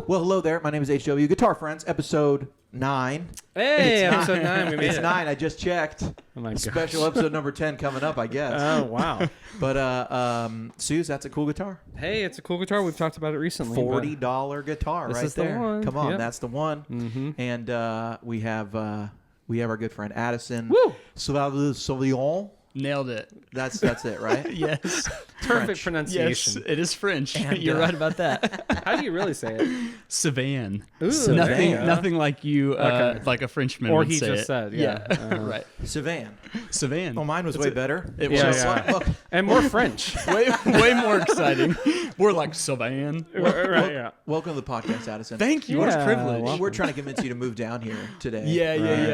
Well, hello there. My name is HW. Guitar Friends, episode 9. Hey, episode 9. We made It's it. 9. I just checked. Oh my gosh. Special episode number 10 coming up, I guess. Oh, wow. But, Suze, that's a cool guitar. Hey, it's a cool guitar. We've talked about it recently. $40 guitar this right is the there. one. Come on, Yep. that's the one. Mm-hmm. And we have our good friend Addison. Woo! Sauvan. Nailed it. That's it, right? Yes. Perfect pronunciation. Yes, it is French. And, You're right about that. How do you really say it? Sauvan. Ooh, Nothing, there you go. nothing like you, Okay. like a Frenchman Or would he say just it. said, yeah. Right. Sauvan. Sauvan. Oh, mine was way better. It Yeah, was yeah. Look, And more French. way more exciting. More like Sauvan. Right, yeah. welcome to the podcast, Addison. Thank you. What a Yeah, privilege. well- We're trying to convince you to move down here today. Yeah, yeah, And,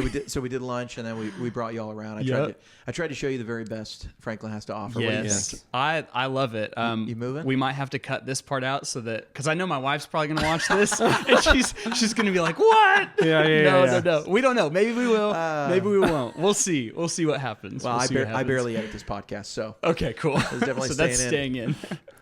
yeah. So we did lunch, and then we brought you all around. Yep. I tried to show you the very best Franklin has to offer. What do you Yes, think? I love it. You moving? We might have to cut this part out so that because I know my wife's probably gonna watch this and she's gonna be like, "What?" Yeah. No. We don't know. Maybe we will. Maybe we won't. We'll see. We'll see what happens. Well, We'll see what I happens. barely edit this podcast, so Okay, cool. definitely so that's staying staying in.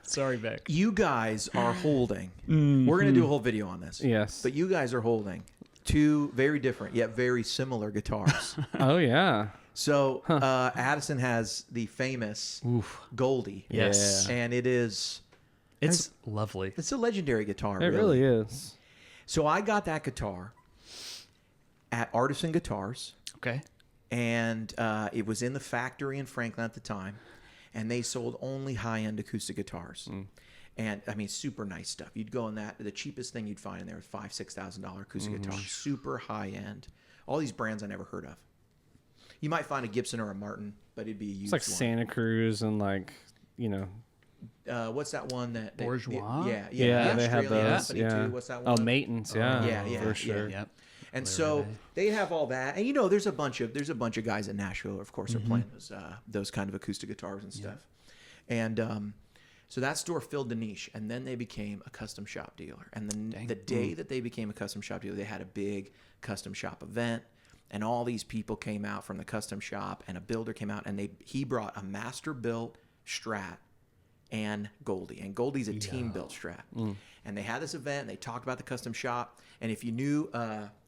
Sorry, Beck. you guys are holding. Mm-hmm. We're gonna do a whole video on this. Yes. But you guys are holding two very different yet very similar guitars. Oh, yeah. So Addison has the famous Goldie. Yes. And It's lovely. it's a legendary guitar. It really is. So I got that guitar at Addison Guitars. Okay. And it was in the factory in Franklin at the time, and they sold only high-end acoustic guitars. And I mean, super nice stuff. You'd go in that, the cheapest thing you'd find in there was $5,000-$6,000 acoustic guitar, super high-end. All these brands I never heard of. You might find a Gibson or a Martin, but it'd be a used It's like one. Santa Cruz and like, you know. What's that one that Bourgeois? Yeah, Yeah, they have Australian those. company Yeah. too. What's that Oh, one? Matins. Yeah. Yeah, For sure. Yep. And so they have all that, and you know, there's a bunch of guys in Nashville, of course, are playing those kind of acoustic guitars and stuff. And so that store filled the niche, and then they became a custom shop dealer. And the day that they became a custom shop dealer, they had a big custom shop event, and all these people came out from the custom shop, and a builder came out, and he brought a master built Strat and Goldie. And Goldie's a team built Strat. And they had this event, and they talked about the custom shop. And if you knew,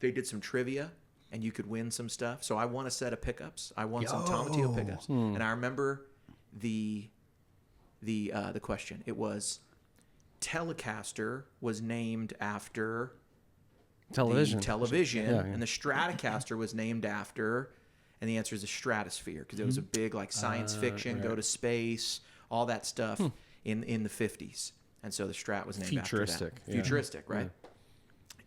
they did some trivia, and you could win some stuff. So I won a set of pickups. I won some Tomatillo pickups. And I remember the question. It was Telecaster was named after Television. the television, Yeah. and the Stratocaster was named after, and the answer is the stratosphere, because it was a big like science fiction, go to space, all that stuff in the 50s. And so the Strat was named after that. Futuristic, yeah. Futuristic, right?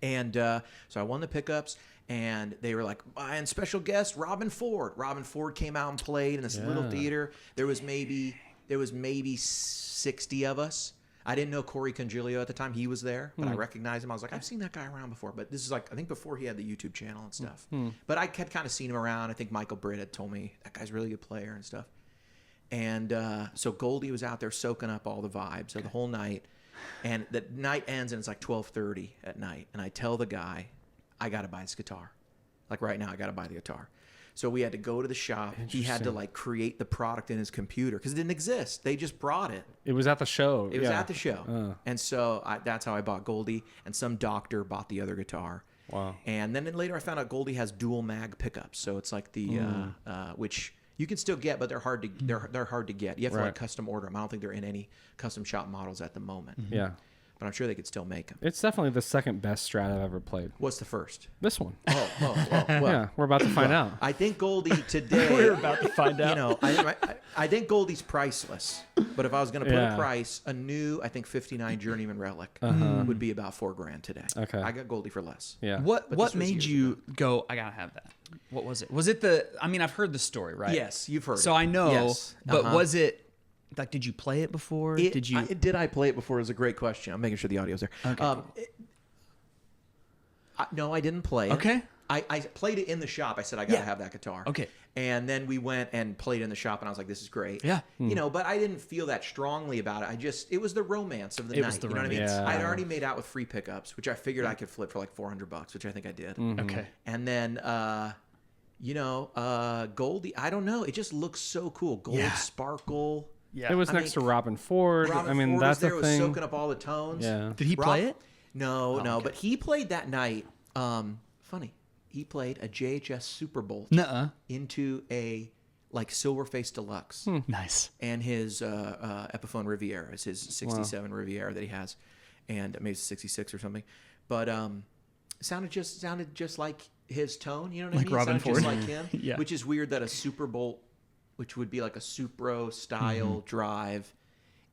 And so I won the pickups, and they were like, and special guest Robin Ford. Robin Ford came out and played in this little theater. There was maybe 60 of us. I didn't know Corey Congilio at the time. He was there, but I recognized him. I was like, I've seen that guy around before. But this is like, I think before he had the YouTube channel and stuff. But I had kind of seen him around. I think Michael Britt had told me that guy's a really good player and stuff. And so Goldie was out there soaking up all the vibes of the whole night. And the night ends, and it's like 12:30 at night. And I tell the guy, I got to buy this guitar. Like right now, I got to buy the guitar. So we had to go to the shop. He had to like create the product in his computer because it didn't exist. They just brought it. It was at the show. It was at the show. And so that's how I bought Goldie. And some doctor bought the other guitar. Wow. And then later I found out Goldie has dual mag pickups. So it's like the which you can still get, but they're hard to they're hard to get. You have to like custom order them. I don't think they're in any custom shop models at the moment. Yeah. But I'm sure they could still make them. It's definitely the second best Strat I've ever played. What's the first? This one. Well, Yeah, we're about to find out. I think Goldie today. We're about to find out. You know, I think Goldie's priceless. But if I was going to put a price, a new, I think 59 Journeyman Relic would be about $4,000 today. Okay. I got Goldie for less. Yeah. What this was made years you go, I gotta have that? What was it? Was it I mean, I've heard the story, right? Yes, you've heard. So it. I know, Yes. but was it like? Did you play it before? Did you? Did I play it before? Is a great question. I'm making sure the audio's there. Okay, cool. No, I didn't play it. Okay. I played it in the shop. I said I gotta have that guitar. Okay. And then we went and played in the shop, and I was like, "This is great." Yeah. You know, but I didn't feel that strongly about it. It was the romance of the night. You know what I mean? Yeah. I'd already made out with free pickups, which I figured I could flip for like $400, which I think I did. Okay. And then, Goldie. I don't know. It just looks so cool. Gold sparkle. Yeah. It was next to Robin Ford. Robin I mean, Ford that's was there, the thing. was soaking up all the tones. Yeah. Did he play it? No, okay. but he played that night. Funny, he played a JHS Super Bowl Nuh-uh. into a like Silverface Deluxe, Nice. and his Epiphone Riviera is his 67 Riviera that he has, and maybe it's 66 or something, but sounded just like his tone. You know what Like I mean? Robin Sounded just Ford. like him. Yeah. Which is weird that a Super Bowl, which would be like a Supro style drive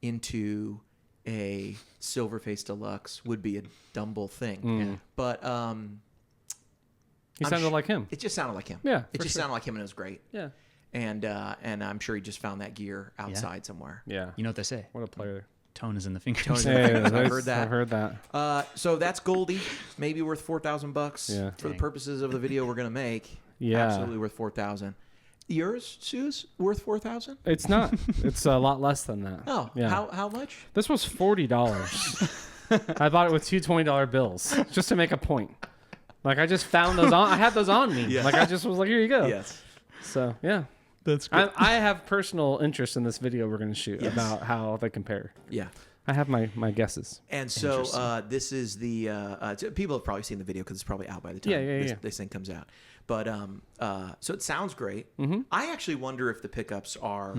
into a Silverface Deluxe would be a Dumble thing. But He sounded like him. it just sounded like him. Yeah, It for just sure. sounded like him, and it was great. Yeah. And I'm sure he just found that gear outside somewhere. Yeah. You know what they say? What a player. Tone is in the fingers. Tone's Yeah, I've heard that. I've heard that. So that's Goldie, maybe worth $4,000. Yeah. For the Dang. purposes of the video we're gonna make. Yeah. Absolutely worth $4,000. Yours, Suze, worth $4,000? It's not. It's a lot less than that. Oh, yeah. how much? This was $40. I bought it with two $20 bills just to make a point. Like I just found those on. I had those on me. Yeah. Like I just was like, here you go. Yes. So yeah. That's good. I have personal interest in this video we're going to shoot Yes. about how they compare. Yeah. I have my guesses. And so this is the people have probably seen the video because it's probably out by the time Yeah. this thing comes out. But so it sounds great. I actually wonder if the pickups are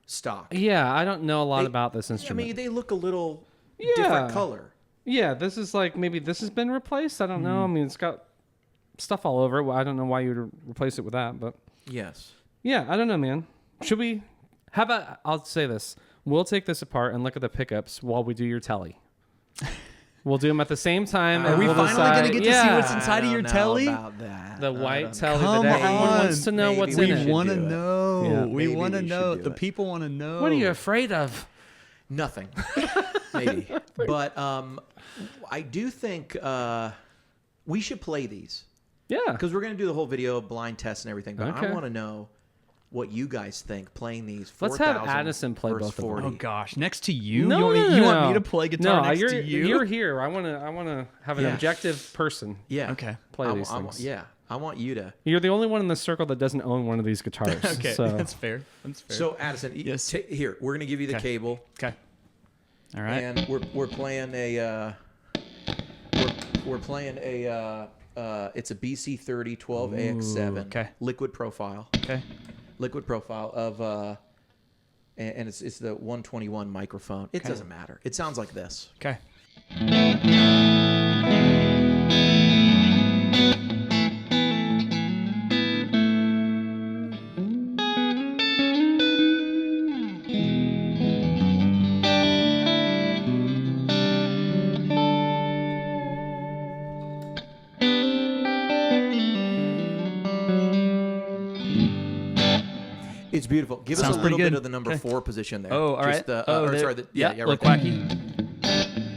stock. Yeah, I don't know a lot They- about this I instrument. mean, they look a little Yeah. different color. Yeah, this is like maybe this has been replaced. I don't know. I mean, it's got stuff all over it. Well, I don't know why you would replace it with that, but Yes. yeah, I don't know, man. Should we? How about I'll say this: we'll take this apart and look at the pickups while we do your telly. We'll do them at the same time. Are and we we'll finally decide- gonna get to see what's inside of I your don't telly? know about that. the white telly Come that everyone on. wants to know Maybe what's we in should it. want to do it. know. Yeah. We Maybe want to we should know. do The it. people want to know. What are you afraid of? Nothing. Maybe. But I do think we should play these Yeah. because we're going to do the whole video blind test and everything. But Okay. I want to know what you guys think playing these. Let's have 4,000 Addison play versus both of them. 40. Oh gosh, next to you? No, you want no. me to play guitar next you're, to you? You're here. I want to have an Yeah. objective person Yeah. Okay. play these I, things. yeah. I want you to. You're the only one in the circle that doesn't own one of these guitars. Okay, So. that's fair. That's fair. So Addison, Yes. here we're going to give you the Okay. cable, okay. All right. and we're playing a we're playing a it's a BC30 12AX7 okay. liquid profile. Okay. Liquid profile of and it's the 121 microphone. It doesn't matter. It sounds like this. Okay. It's beautiful. Give Sounds us a pretty little bit good. of the number Okay. 4 position there. Oh, all right. Just the, there- sorry. Yeah, little right there. quacky.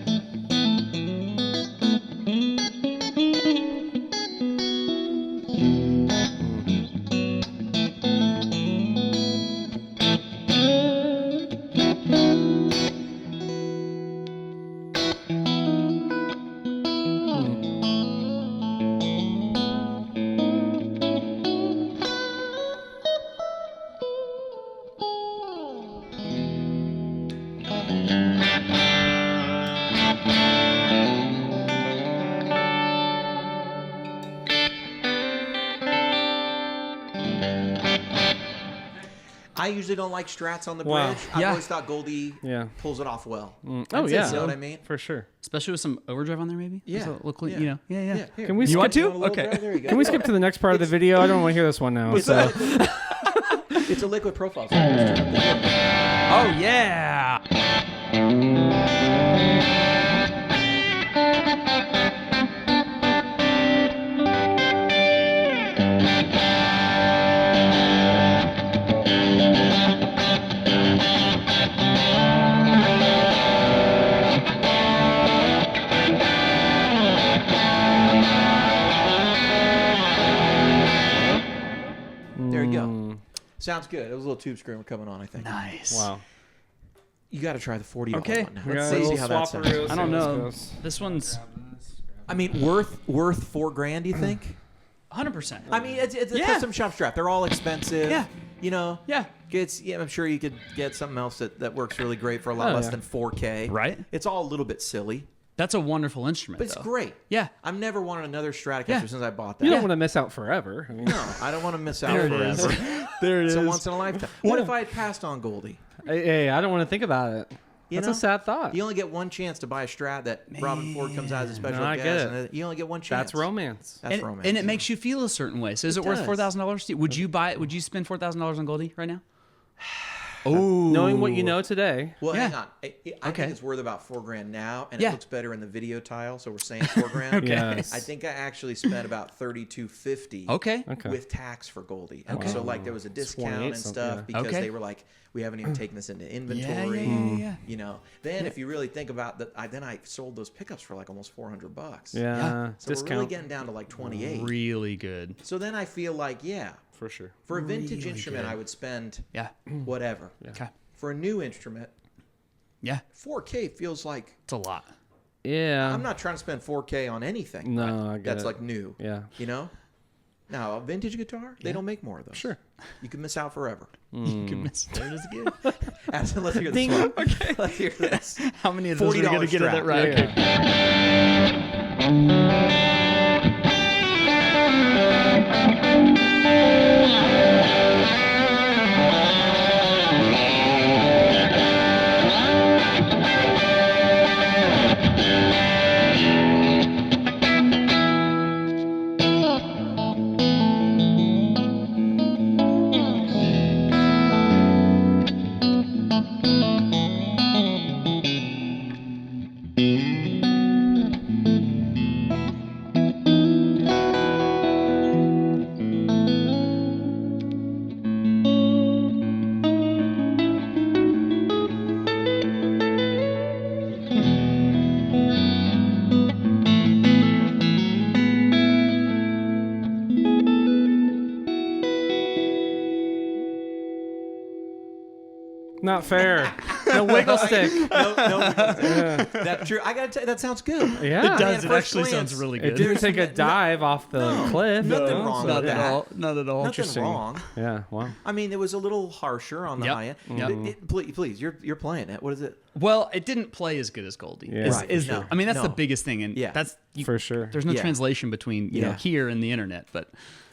I usually don't like strats on the bridge. Wow. I've Yeah. always thought Goldie Yeah. pulls it off well. Oh That's it, yeah. you know what I mean? For sure. Especially with some overdrive on there, maybe. Yeah. So look, Yeah. you know. Yeah. here. Can we You want skip- to? Want a little Okay. drive? There you go. Can we skip to the next part of the video? I don't want to hear this one now. So It's a liquid profile. So just turn up the gain. Oh yeah. There you go. Sounds good. It was a little tube screamer coming on, I think. Nice. wow. You got to try the 40 Okay. one now. We Let's got a see little how that sounds. swapperoo, I don't see how know. this goes. This one's I mean, worth $4,000, do you think? 100%. I mean, it's a Yeah. custom shop strap. They're all expensive. Yeah. You know? Yeah. I'm sure you could get something else that works really great for a lot Oh, less yeah. than 4K. Right. It's all a little bit silly. That's a wonderful instrument, But it's though. great. Yeah. I've never wanted another Stratocaster Yeah. since I bought that. You don't want to miss out forever. I mean, No, I don't want to miss out There it forever. is. There it It's is. a once in a lifetime. What if I had passed on Goldie? hey, I don't want to think about it. That's know? a sad thought. You only get one chance to buy a Strat that Robin Ford comes out as a special No, I guest. get it. And you only get one chance. That's romance. That's romance. And it makes you feel a certain way. So is it worth does. $4,000 to you? Would you buy it? Would you spend $4,000 on Goldie right now? Oh, Knowing what you know today. Well, Yeah. hang on. I Okay. think it's worth about $4,000 now, and Yeah. it looks better in the video tile. So we're saying $4,000. Yes. I think I actually spent about $3,250. Okay. Okay. With tax for Goldie. Okay. So like there was a discount 28 and something, stuff yeah. because Okay. they were like, we haven't even taken this into Yeah, inventory. yeah. You know. Then if you really think about that, then I sold those pickups for like almost $400. Yeah. So we're really Discount. getting down to like 28. Really good. So then I feel like, yeah, For sure. for a vintage Really instrument, good. I would spend Yeah. whatever. Okay. For a new instrument, Yeah. 4K feels like It's a lot. Yeah. I'm not trying to spend 4K on anything. No, I get that's it. like new. Yeah. You know. Now a vintage guitar, they don't make more of those. Sure. You can miss out forever. You can miss. There it is again. Addison, let's hear this Ding. one. Okay. Let's hear this. How many of those are we going to $40 get at Strat. that right? Yeah. Okay. Not fair. No wiggle stick. No, that's true. I gotta tell you, that sounds good. Yeah. It does. at It first actually glance, sounds really It good. didn't take a dive off the cliff. nothing No, wrong so- with Not at that. all. Not at all. Nothing wrong. Yeah. Wow. I mean, it was a little harsher on the Yep. high end. Yep. Please, you're playing it. What is it? Well, it didn't play as good as Goldie. Yeah. Is, Right. is No. I mean, that's the No. biggest thing, and Yeah. that's For sure. There's no Yeah. translation between you know Yeah. here and the internet, but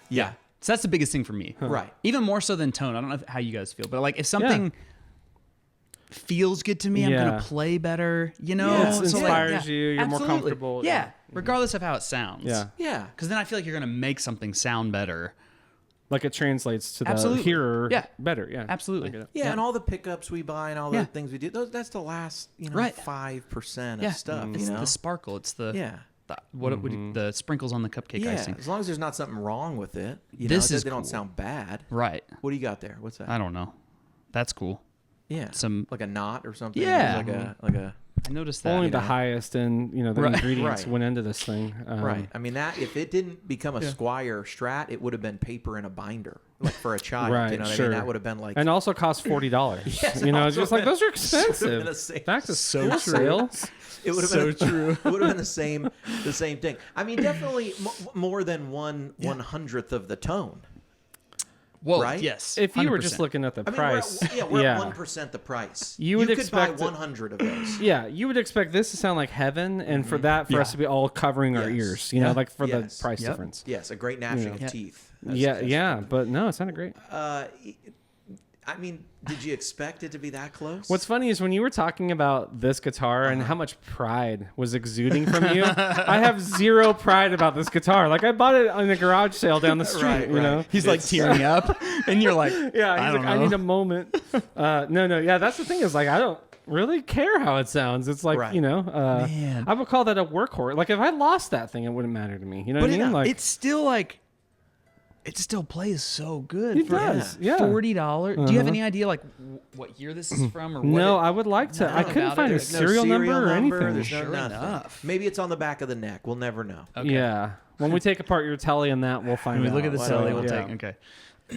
Yeah. so that's the biggest thing for me. Right. Even more so than tone. I don't know how you guys feel, but like if something feels good to me, I'm Yeah. gonna play better. You know, Yeah, it So, like, inspires you, you're more absolutely. comfortable. Yeah, regardless of how it sounds. Yeah. Yeah. because then I feel like you're gonna make something sound better. Like it translates to the Absolutely. hearer Yeah. better. Yeah. Absolutely. I get it. Yeah, and all the pickups we buy and all the Yeah. things we do, that's the last, Right. 5% Yeah, of stuff, it's you know? the sparkle. It's the Yeah. the sprinkles on the cupcake Yeah, icing. as long as there's not something wrong with it. You This know, is they don't cool. sound bad. Right. What do you got there? What's that? I don't know. That's cool. Yeah. Some- like a knot or something. Yeah. Like a I noticed that. Only you the know. highest and the Right. ingredients Right. went into this thing. right. I mean that if it didn't become a Squire Strat, it would have been paper in a binder, like for a child. Right. You know what sure. I mean? That would have been like And also cost $40. Yes, you know, it's also just like those are been- should have been expensive. the same- Back to So school true. sales. it would have So been true. It would have been the same thing. I mean, definitely more than 1/100th of the tone. Whoa, right? yes. If you were 100%. just looking at the I mean, price, we're at 1% the price. You would could expect buy it- 100 of those. yeah, you would expect this to sound like heaven, and for that, for us Yeah. to be all covering our Yes. ears, you know, Yeah. like for Yes. the price Yep. difference. Yes, a great gnashing Yeah. of teeth. Yeah, but no, it sounded great. I mean, did you expect it to be that close? What's funny is when you were talking about this guitar and how much pride was exuding from you, I have zero pride about this guitar. Like I bought it on a garage sale down the street, Right, you right. know. He's like tearing up, and you're like, Yeah, I he's don't like, I know. need a moment. No, yeah, that's the thing is like I don't really care how it sounds. It's like Right. Man. I would call that a workhorse. Like if I lost that thing, it wouldn't matter to me. You know But what I mean? Like it's still like, it still plays so good. It for does, yeah. $40. Do you have any idea like what year this is from or what? no, I would like to. I Nothing couldn't about find it. a There's no serial number or anything. There's no Sure nothing. enough. Maybe it's on the back of the neck. We'll never know. Okay. Yeah, when we take apart your telly and that, we'll find When we out. look at the Why celly, not? we'll Yeah. take. Okay.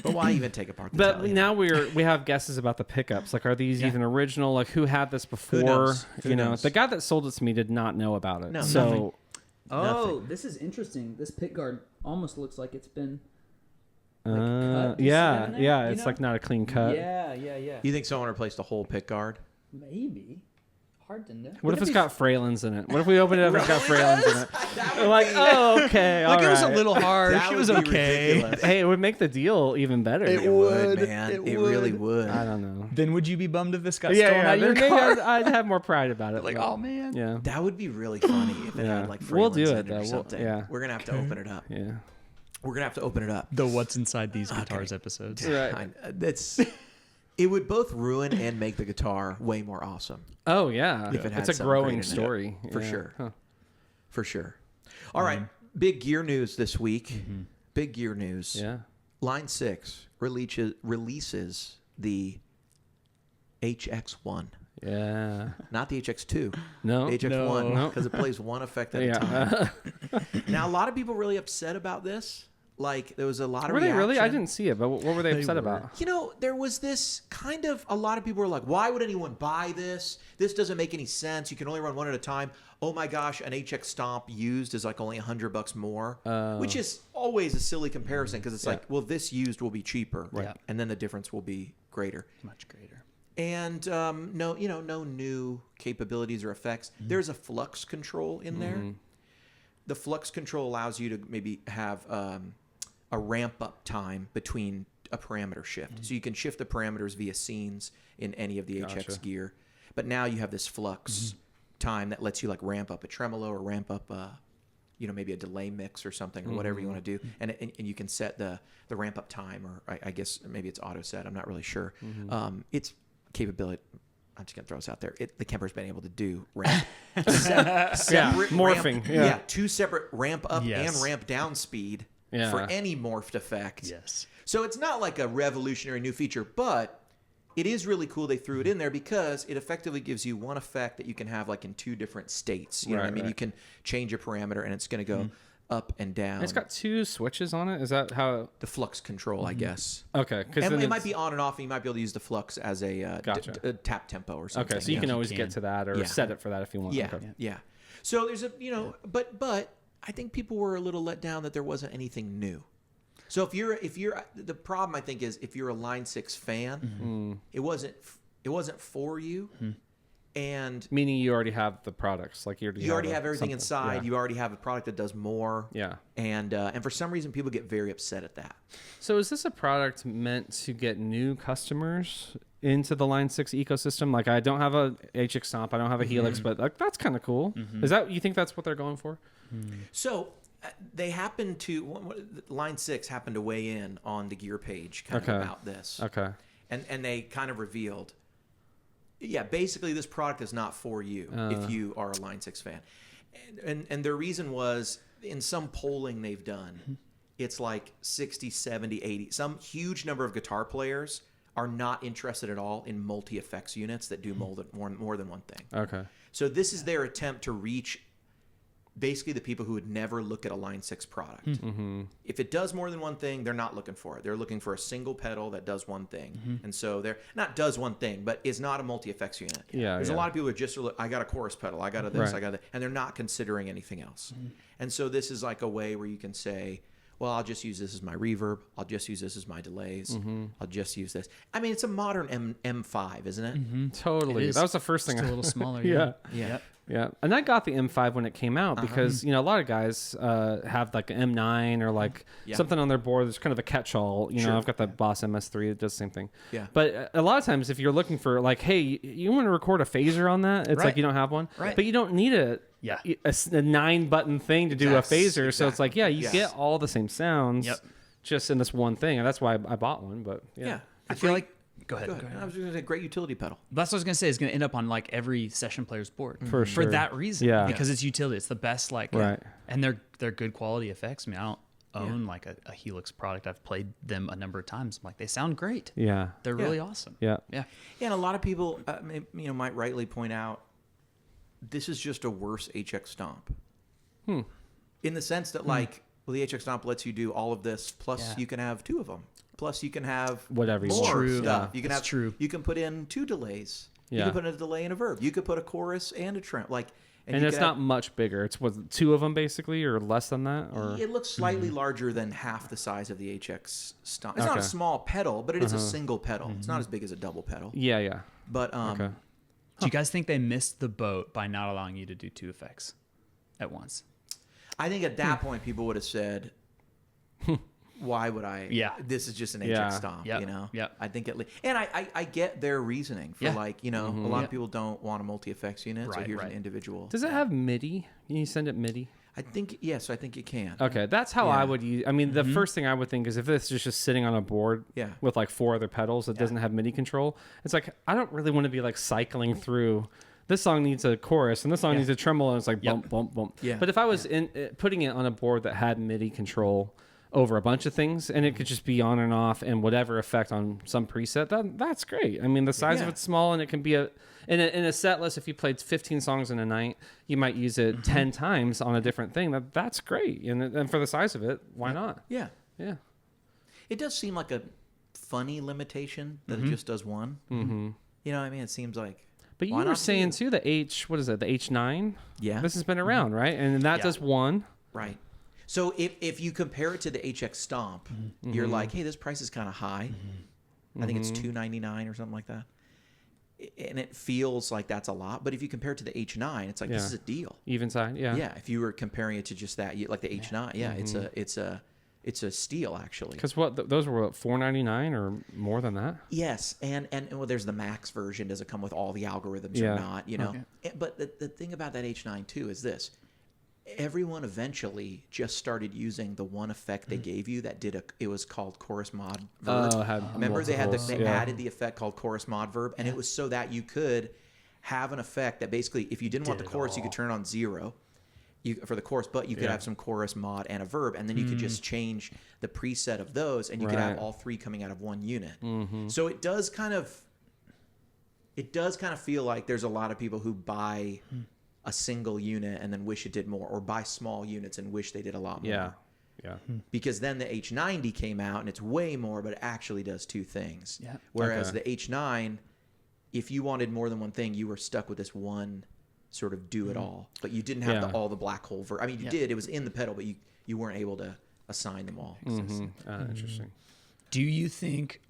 But why even take apart the But telly? now we have guesses about the pickups. Like, are these even original? Like, who had this before? knows? Who You know, knows? the guy that sold it to me did not know about it. No, so nothing. Oh, this is interesting. This pick guard almost looks like it's been. cut yeah, just in there, yeah, you it's know? like not a clean cut. Yeah. You think someone replaced the whole pick guard? Maybe. hard to know. What if it's got Fralins in it? What if we open it up and it's got Fralins in it? That We're would like, be- oh, okay, all Like, it was a right. little harsh. That It was would be okay. ridiculous. Hey, it would make the deal even better. It It would, would. man. It It really would. would. I don't know. Then would you be bummed if this got Yeah, stolen out of your then maybe car? I'd have more pride about it. Like, but- oh man. yeah, That would be really funny if it Yeah. had like We'll do Fralins it, in though. or We'll- something. yeah. We're gonna have to open it up. yeah. We're gonna have to open it up. The what's inside these guitars Okay. episodes. Right. It would both ruin and make the guitar way more awesome. Oh yeah, If it had it's a something growing great in it. story For Yeah. sure. Huh. For sure. All right, big gear news this week. Big gear news. Yeah. Line 6 releases the HX1. Yeah. Not the HX2. No. HX1 No. because it plays one effect at a time. Yeah. Now, a lot of people really upset about this. Like, there was a lot of Were they really? I reaction. didn't see it, but what were they upset were. about? You know, there was this kind of, a lot of people were like, why would anyone buy this? This doesn't make any sense. You can only run one at a time. Oh my gosh, an HX Stomp used is like only $100 more, which is always a silly comparison because it's like, well, this used will be cheaper, Right. and then the difference will be greater. Much greater. And no new capabilities or effects. There's a flux control in there. The flux control allows you to maybe have a ramp up time between a parameter shift. So you can shift the parameters via scenes in any of the HX gear. But now you have this flux time that lets you like ramp up a tremolo or ramp up maybe a delay mix or something or whatever you want to do. And you can set the ramp up time, or I guess maybe it's auto set. I'm not really sure. It's capability. I'm just gonna throw this out there. The Kemper's been able to do ramp, separate morphing, ramp, yeah. two separate ramp up Yes. and ramp down speed Yeah. for any morphed effect. Yes. So it's not like a revolutionary new feature, but it is really cool they threw it in there because it effectively gives you one effect that you can have like in two different states. You know what I Right, mean? right. You can change a parameter and it's going to go up and down. It's got 2 switches on it. Is that how? the flux control, I guess. Okay, because And it might be on and off, and you might be able to use the flux as a Gotcha. tap tempo or something. Okay, so you can Yeah. always get to that or Yeah. set it for that if you want. Yeah, Okay. yeah. So there's but I think people were a little let down that there wasn't anything new. So if you're the problem I think is if you're a Line 6 fan, it wasn't for you, and Meaning you already have the products, like you already have everything something. inside. Yeah. You already have a product that does more. Yeah. And for some reason people get very upset at that. So is this a product meant to get new customers into the Line 6 ecosystem? Like I don't have a HX Stomp, I don't have a Helix, but like that's kind of cool. Is that you think that's what they're going for? So they happened to Line 6 happened to weigh in on the gear page kind Okay. of about this. Okay. And they kind of revealed, basically this product is not for you if you are a Line 6 fan. And their reason was, in some polling they've done, it's like 60, 70, 80. Some huge number of guitar players are not interested at all in multi-effects units that do more than one thing. Okay. So this is their attempt to reach basically the people who would never look at a Line 6 product. If it does more than one thing, they're not looking for it. They're looking for a single pedal that does one thing. And so they're not does one thing, but is not a multi-effects unit. Yeah, There's a yeah. lot of people who just are, I got a chorus pedal, I got a this, Right. I got that, and they're not considering anything else. And so this is like a way where you can say, well, I'll just use this as my reverb. I'll just use this as my delays. I'll just use this. I mean, it's a modern M5, isn't it? Totally. It is. That was the first thing. Just a little smaller. Yeah. Yeah. Yep. Yeah, and I got the M5 when it came out because a lot of guys have like an M9 or like Yeah. something on their board that's kind of a catch-all. You Sure. know, I've got the Boss MS3 that does the same thing. Yeah. But a lot of times, if you're looking for like, hey, you want to record a phaser on that, it's Right. like you don't have one. Right. But you don't need a 9-button thing to do a Exactly. phaser. So it's like, yeah, you Yes. get all the same sounds. Yep. Just in this one thing, and that's why I bought one. But Yeah. I feel like. Go ahead. Go ahead. I was going to say great utility pedal. That's what I was gonna say. It's gonna end up on like every session player's board For sure. that reason. Yeah. because it's utility. It's the best. Like, Right. And they're good quality effects. I mean, I don't own like a Helix product. I've played them a number of times. I'm like, they sound great. yeah, They're really awesome. yeah, Yeah. And a lot of people, might rightly point out, this is just a worse HX Stomp. In the sense that, like, well, the HX Stomp lets you do all of this, plus Yeah. you can have 2 of them. Plus you can have Whatever you more want. True. stuff. Yeah. You can That's have true. You can put in 2 delays. You Yeah. can put in a delay and a verb. You could put a chorus and a trem. Like, and you it's could not have- much bigger. It's what 2 of them basically, or less than that, or It looks slightly larger than half the size of the HX Stomp. It's not a Okay. small pedal, but it is a single pedal. It's not as big as a double pedal. yeah. But Okay. Do you guys think they missed the boat by not allowing you to do 2 effects at once? I think at that point people would have said, why would I? Yeah. This is just an Yeah. HX stomp, Yep. you know? Yep. I think and I get their reasoning for Yeah. like, you know, a lot of people don't want a multi-effects unit, so Right, here's right. an individual. Does it have MIDI? Can you send it MIDI? I think, yes, I think it can. Okay, that's how Yeah. I would use. I mean, the first thing I would think is if this is just sitting on a board Yeah. with like 4 other pedals that doesn't have MIDI control, it's like I don't really want to be like cycling through. This song needs a chorus and this song needs a tremolo, and it's like bump, bump, bump. Yeah. But if I was putting it on a board that had MIDI control over a bunch of things, and it could just be on and off and whatever effect on some preset, that's great. I mean, the size of Yeah. it's small, and it can be in a set list. If you played 15 songs in a night, you might use it 10 times on a different thing. That's great, and for the size of it, why not? Yeah. Yeah. It does seem like a funny limitation that it just does one. Mm-hmm. You know what I mean? It seems like. But you why were not saying two? too the the H9. Yeah. This has been around, right? And that Yeah. does one. Right. So if you compare it to the HX Stomp, you're like, hey, this price is kind of high. I think it's $299 or something like that. And it feels like that's a lot. But if you compare it to the H9, it's like, this Yeah. is a deal. Even side, yeah. Yeah. If you were comparing it to just that, like the H9, it's a steal actually. Because those were what, $499 or more than that? Yes, and well, there's the max version. Does it come with all the algorithms Yeah. or not? You know, but the thing about that H9 too is this: everyone eventually just started using the one effect they gave you that it was called chorus mod verb. Oh, had Remember they multiples, added the effect called chorus mod verb, and it was so that you could have an effect that basically, if you didn't want the chorus, you could turn it on 0. For the chorus, but you could have some chorus mod and a verb, and then you could just change the preset of those, and you could have Right. all 3 coming out of one unit. So it does kind of feel like there's a lot of people who buy a single unit and then wish it did more, or buy small units and wish they did a lot more. Yeah. Yeah. Because then the H90 came out and it's way more, but it actually does 2 things. Yeah. Whereas Okay. the H9, if you wanted more than one thing, you were stuck with this one sort of do it all, but you didn't have Yeah. all the black hole I mean, you did, it was in the pedal, but you weren't able to assign them all. Interesting. Do you think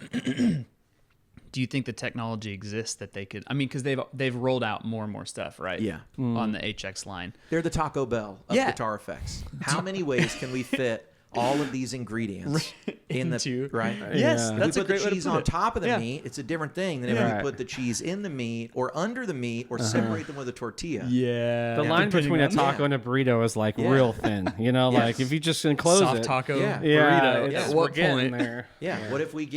the technology exists that they could? I mean, because they've rolled out more and more stuff, right? Yeah. On the HX line. They're the Taco Bell of Yeah. guitar effects. How many ways can we fit all of these ingredients Into- right? Yes, Yeah. If that's we a put great the way to cheese put on it. top of the Yeah. meat, it's a different thing than if Yeah. we put the cheese in the meat or under the meat or separate them with a tortilla. Yeah. The line between a taco Yeah. and a burrito is like Yeah. real thin. You know, Yes. like if you just enclose soft it. taco Yeah. burrito. Yeah, At we're what getting point? there. Yeah. What if we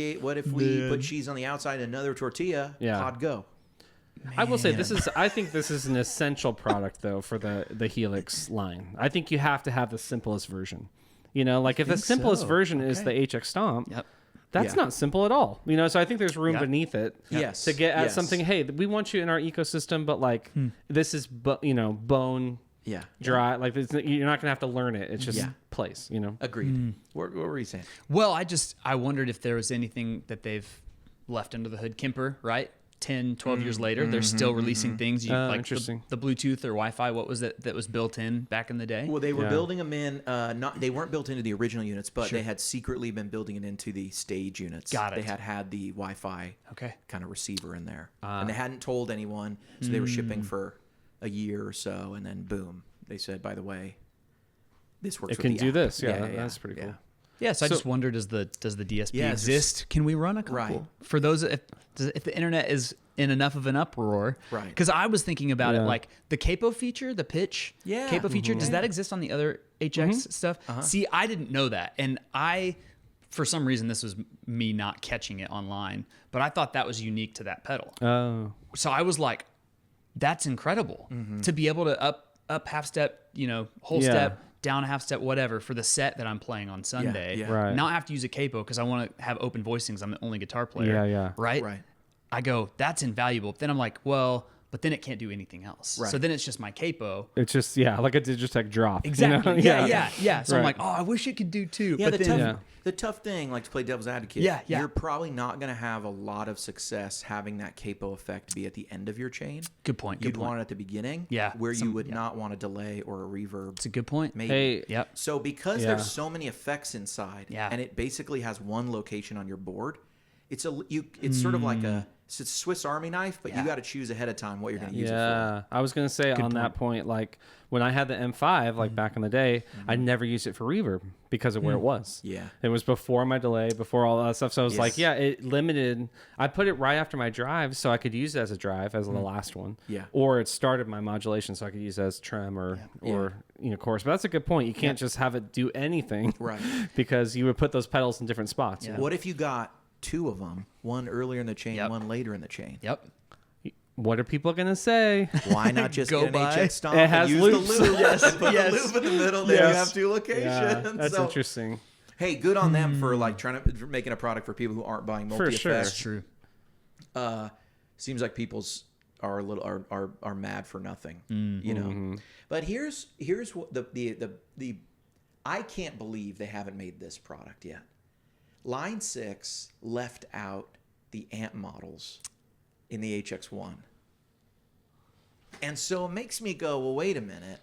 put cheese on the outside and another tortilla? Yeah. Pod go. I will say I think this is an essential product though for the Helix line. I think you have to have the simplest version. You know, like if the think simplest so. version is the Okay. HX Stomp, Yep. that's Yeah. not simple at all. You know, so I think there's room Yep. beneath it Yes. to get at Yes. something. Hey, we want you in our ecosystem, but like this is bone Yeah. dry. Like you're not gonna have to learn it. It's just Yeah. plays. You know. Agreed. What were you saying? Well, I wondered if there was anything that they've left under the hood. Kemper, right? 10, 12 years later, they're still releasing things like interesting. the Bluetooth or Wi-Fi. What was it that was built in back in the day? Well, they were Yeah. building them in. They weren't built into the original units, but they had secretly been building it into the stage units. Got it. They had the Wi-Fi Okay. kind of receiver in there, and they hadn't told anyone, so they were shipping for a year or so, and then boom, they said, by the way, this works. It with can the do app. this. Yeah, that's pretty cool. Yeah, so I So- just wonder, does the DSP Yeah, it's exist? Can we run a couple? Right. For those, if the internet is in enough of an uproar. Right. Because I was thinking about it Yeah. like the capo feature, the pitch Yeah. capo feature, does that exist on the other HX stuff? Uh-huh. See, I didn't know that. And for some reason, this was me not catching it online, but I thought that was unique to that pedal. Oh. So I was like, that's incredible to be able to up half step, whole Yeah. step, down a half step, whatever, for the set that I'm playing on Sunday. yeah. Right. Not have to use a capo because I want to have open voicings. I'm the only guitar player. Yeah, yeah. Right? Right. I go, that's invaluable. But then I'm like, well, but then it can't do anything else. Right. So then it's just my capo. It's just like a Digitech drop. you Exactly. know? Yeah. So I'm Right. like, oh, I wish it could do two. Yeah, but the then, tough, the tough thing, like to play devil's advocate, Yeah. you're probably not going to have a lot of success having that capo effect be at the end of your chain. Good point. You'd want it at the beginning, Yeah, where you would not want a delay or a reverb. It's a good point. Maybe. Hey, Yep. So because Yeah. there's so many effects inside, Yeah. and it basically has one location on your board, it's sort of like it's a Swiss Army knife, but you got to choose ahead of time what you're going to use it for. Yeah, I was gonna say that point, like when I had the M5, like back in the day, I never used it for reverb because of where it was. Yeah. It was before my delay, before all that stuff. So I was like, Yes. it limited. I put it right after my drive, so I could use it as a drive as the last one. Yeah. Or it started my modulation, so I could use it as trem or chorus. But that's a good point. You can't just have it do anything, Right. because you would put those pedals in different spots. Yeah. What if you got two of them, one earlier in the chain, one later in the chain? Yep. What are people gonna say? Why not just Go get an by. HX stomp It has and use loops. the loop? Yes, And put yes. the loop in the middle. Then Yes. you have two locations. Yeah, that's So, interesting. hey, good on them for like trying to for making a product for people who aren't buying multi sure. effects. That's true. Seems like people's are a little are mad for nothing, you know. But here's what the I can't believe they haven't made this product yet. Line 6 left out the amp models in the HX1. And so it makes me go, well, wait a minute.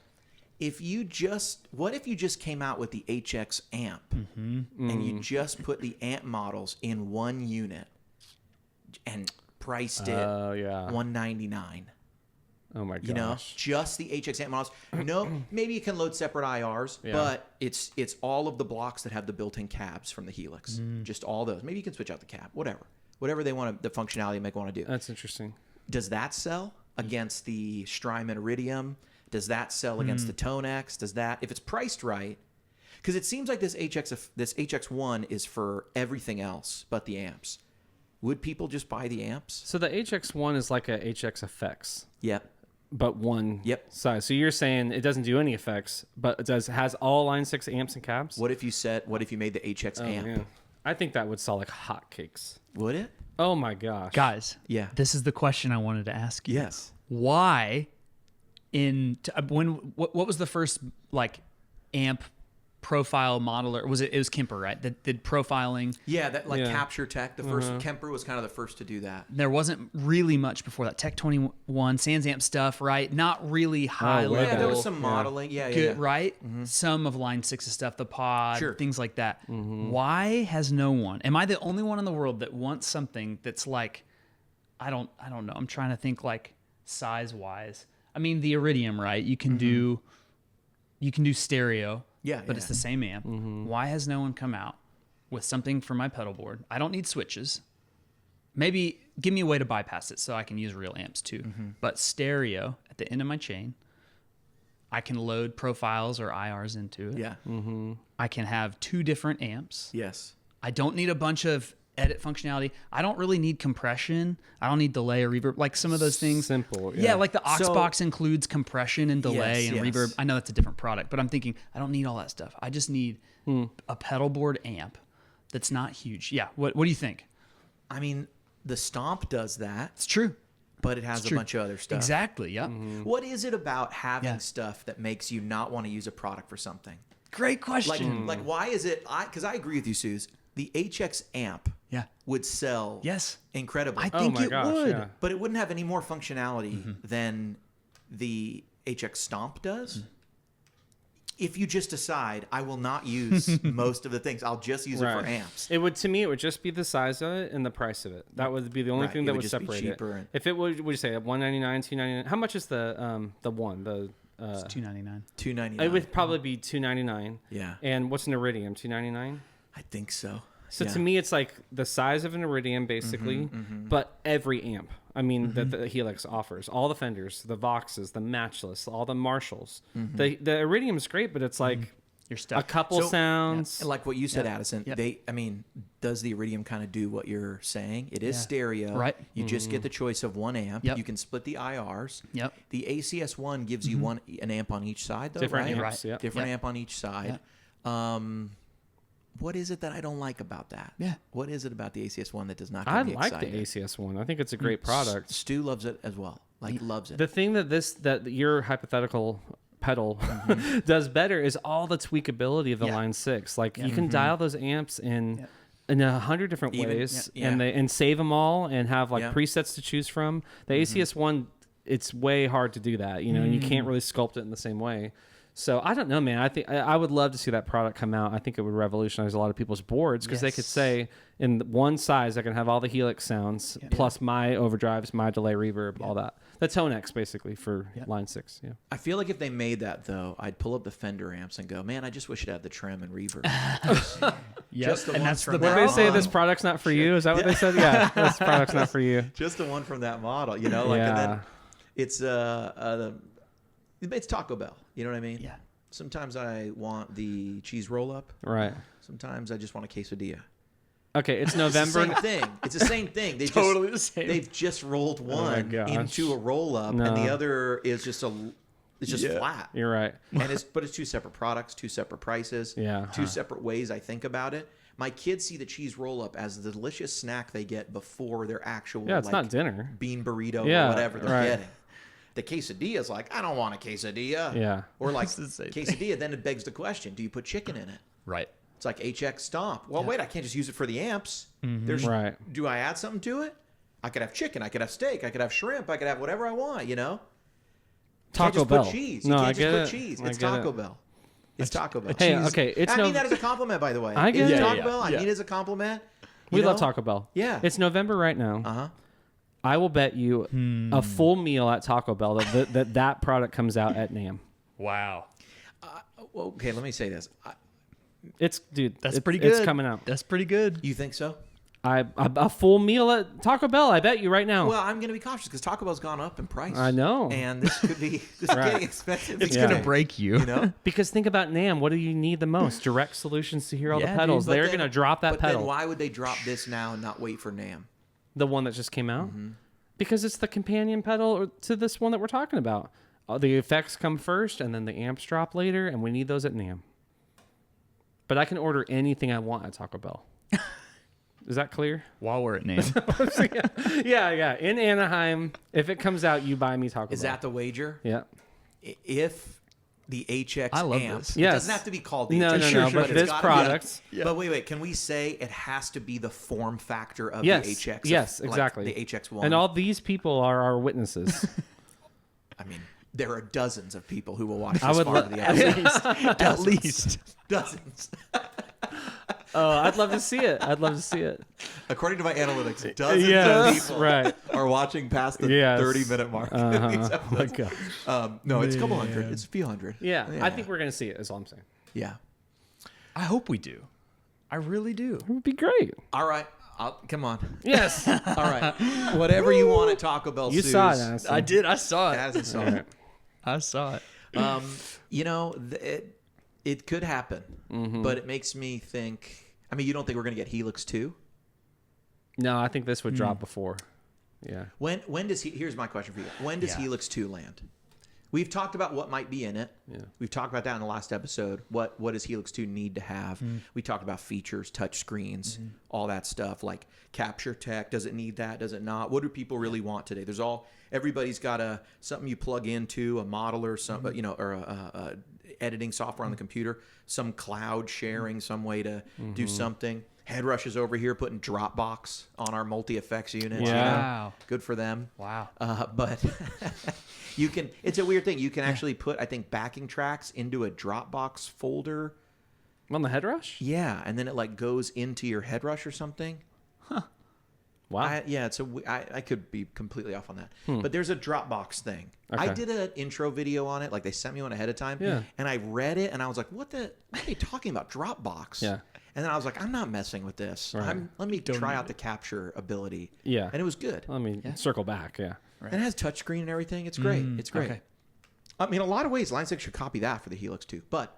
What if you just came out with the HX amp and you just put the amp models in one unit and priced it $199? Oh my gosh. You know, just the HX amp models. No, maybe you can load separate IRs, but it's all of the blocks that have the built-in cabs from the Helix. Just all those. Maybe you can switch out the cab. Whatever they want the functionality they want to do. That's interesting. Does that sell against the Strymon Iridium? Does that sell against the Tone X? Does that, if it's priced right? Because it seems like this HX1 is for everything else but the amps. Would people just buy the amps? So the HX1 is like a HX effects, Yep. but one Yep. size. So you're saying it doesn't do any effects, but it has all Line 6 amps and cabs? What if you made the HX amp? Yeah. I think that would sell like hotcakes. Would it? Oh my gosh. Guys, Yeah. this is the question I wanted to ask you. Yes. Why what was the first like amp profile modeler? It was Kemper, right? That did profiling. Yeah, that Capture Tech. The first Uh-huh. Kemper was kind of the first to do that. There wasn't really much before that. Tech 21, Sans Amp stuff, right? Not really high level. Yeah, there was some modeling. Yeah, yeah. Good, right? Some of Line 6's stuff, the pod, Sure. things like that. Why has no one? Am I the only one in the world that wants something that's like, I don't know. I'm trying to think like size wise. I mean, the Iridium, right? You can do stereo. Yeah, but yeah. it's the same amp. Why has no one come out with something for my pedal board? I don't need switches. Maybe give me a way to bypass it so I can use real amps too. But stereo at the end of my chain, I can load profiles or IRs into it. Yeah. I can have two different amps. Yes. I don't need a bunch of edit functionality. I don't really need compression. I don't need delay or reverb. Like some of those things. Simple. Yeah, like the aux So- box includes compression and delay Yes, and yes. reverb. I know that's a different product, but I'm thinking I don't need all that stuff. I just need a pedal board amp that's not huge. Yeah. What do you think? I mean, the Stomp does that, It's true. but it has It's a true. bunch of other stuff. Exactly. Yeah. What is it about having Yeah. stuff that makes you not want to use a product for something? Great question. Like why is it? Because I agree with you, Suze. The HX amp Yeah. would sell Yes. incredibly, I think my it gosh, would. yeah. but it wouldn't have any more functionality than the HX Stomp does. If you just decide, I will not use most of the things. I'll just use it for amps. It would, to me, it would just be the size of it and the price of it. That would be the only Right, thing it that would would just be separate cheaper it. and- If it would you say $199, $299? How much is the one? It's $299. $299. It would probably be $299. Yeah. And what's an Iridium? $299. I think so. So Yeah. to me, it's like the size of an Iridium, basically, but every amp. I mean, that the Helix offers all the Fenders, the Voxes, the Matchless, all the Marshalls. The Iridium is great, but it's like Your a stuff. couple So- sounds. And like what you said, Yeah. Addison, Yep. does the Iridium kind of do what you're saying? It is Yeah. stereo. Right. You just get the choice of one amp. Yep. You can split the IRs. Yep. The ACS1 gives you an amp on each side, though, Different right? amps, yeah. Different Yep. amp on each side. What is it that I don't like about that? Yeah. What is it about the ACS1 that does not get I me like excited? the ACS one. I think it's a great product. Stu loves it as well. Loves it. The thing that your hypothetical pedal does better is all the tweakability of the Yeah. Line 6. Like you can dial those amps in 100 different Even- ways yeah. and save them all and have like Yeah. presets to choose from. The ACS one, it's way hard to do that, and you can't really sculpt it in the same way. So I don't know, man. I think I would love to see that product come out. I think it would revolutionize a lot of people's boards because they could say in one size I can have all the Helix sounds plus my overdrives, my delay reverb, all that. The Tonex basically for line 6. Yeah. I feel like if they made that though, I'd pull up the Fender amps and go, man, I just wish it had the trim and reverb. Just the and one that's from the that Did they say model. this product's not for you? Is that what they said? Yeah, this product's not for you. Just the one from that model, you know, like, and then it's it's Taco Bell. You know what I mean? Yeah. Sometimes I want the cheese roll up. Right. Sometimes I just want a quesadilla. Okay, it's It's the November. same thing. It's the same thing. They Totally just, the same. They've just rolled one gosh. into a roll up, and No. the other is just flat. You're right. And it's two separate products, two separate prices, Yeah. two separate ways I think about it. My kids see the cheese roll up as the delicious snack they get before their actual Yeah, it's not dinner. bean burrito Yeah, or whatever they're right. getting. The quesadilla is like, I don't want a quesadilla. Yeah. Or like It's the same thing. quesadilla, then it begs the question, do you put chicken in it? Right. It's like HX Stomp. Well, wait, I can't just use it for the amps. There's Right. Do I add something to it? I could have chicken. I could have steak. I could have shrimp. I could have whatever I want, you know? Taco Can't just Bell. put cheese. No, You I can't get just it. put cheese. I It's get Taco it. Bell. It's Taco Bell. Hey, okay, it's I no. mean that as a compliment, by the way. I get It's it. Taco Yeah, Bell. I yeah. mean it as a compliment. We You love know? Taco Bell. Yeah. It's November right now. Uh-huh. I will bet you a full meal at Taco Bell that product comes out at NAMM. Wow. Well, okay, let me say this. It's dude. That's it- pretty good. It's coming out. That's pretty good. You think so? A full meal at Taco Bell. I bet you right now. Well, I'm going to be cautious because Taco Bell's gone up in price. I know. And this could be Right. getting expensive. It's Yeah. gonna break you. You know? Because think about NAMM. What do you need the most? Direct solutions to hear all Yeah, the dude, pedals. But They're then- going to drop that but pedal. then why would they drop this now and not wait for NAMM? The one that just came out? Mm-hmm. Because it's the companion pedal to this one that we're talking about. The effects come first, and then the amps drop later, and we need those at NAMM. But I can order anything I want at Taco Bell. Is that clear? While we're at name. Yeah. In Anaheim, if it comes out, you buy me Taco Is Bell. that the wager? Yeah. If the HX I love amp, this. it Yes. doesn't have to be called the No, HX, no, no, but it's this gotta product. Be, But wait, can we say it has to be the form factor of Yes. the HX? Yes, like exactly. the HX1. And all these people are our witnesses. I mean, there are dozens of people who will watch I this would part of the episode. At least. Dozens. Oh, I'd love to see it. I'd love to see it. According to my analytics, dozens Yes, of people right. are watching past the Yes. 30-minute mark. These Oh my episodes. god. No, it's a couple hundred. It's a few hundred. Yeah, I think we're gonna see it. Is all I'm saying. Yeah. I hope we do. I really do. It would be great. All right. Come on. Yes. All right. Whatever you want at Taco Bell. You Suze. saw it, Addison. I did. I saw it. Addison saw All it. right. I saw it. You know, it could happen, but it makes me think. I mean, you don't think we're going to get Helix 2? No, I think this would drop before. Yeah. When does here's my question for you. When does Yeah. Helix 2 land? We've talked about what might be in it. Yeah. We've talked about that in the last episode. What does Helix 2 need to have? We talked about features, touch screens, all that stuff, like capture tech. Does it need that? Does it not? What do people really want today? Everybody's got something you plug into, a modeler, some or a editing software on the computer, some cloud sharing, some way to do something. Headrush is over here putting Dropbox on our multi-effects units. Yeah. you know? Wow. Good for them. Wow. But you can. It's a weird thing. You can actually put, I think, backing tracks into a Dropbox folder. On the headrush? Yeah, and then it like goes into your Headrush or something. Wow. I could be completely off on that. But there's a Dropbox thing. I Okay. did an intro video on it. Like they sent me one ahead of time. Yeah. And I read it and I was like, what are they talking about? Dropbox. Yeah. And then I was like, I'm not messing with this. Right. Let me try out the capture ability. Yeah. And it was good. Let me circle back. Yeah. And it has touchscreen and everything. It's great. It's great. okay. I mean, a lot of ways, Line 6 should copy that for the Helix 2. But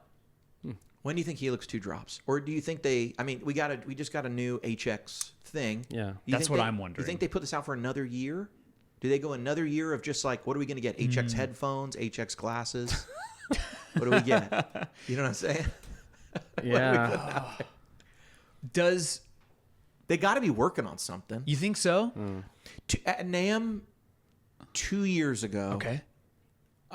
when do you think Helix 2 drops? Or do you think we just got a new HX thing. Yeah. You That's think what I'm wondering. You think they put this out for another year? Do they go another year of just like, what are we going to get? HX headphones, HX glasses? What do we get? You know what I'm saying? Yeah. Does They got to be working on something. you think so? At NAMM 2 years ago, Okay.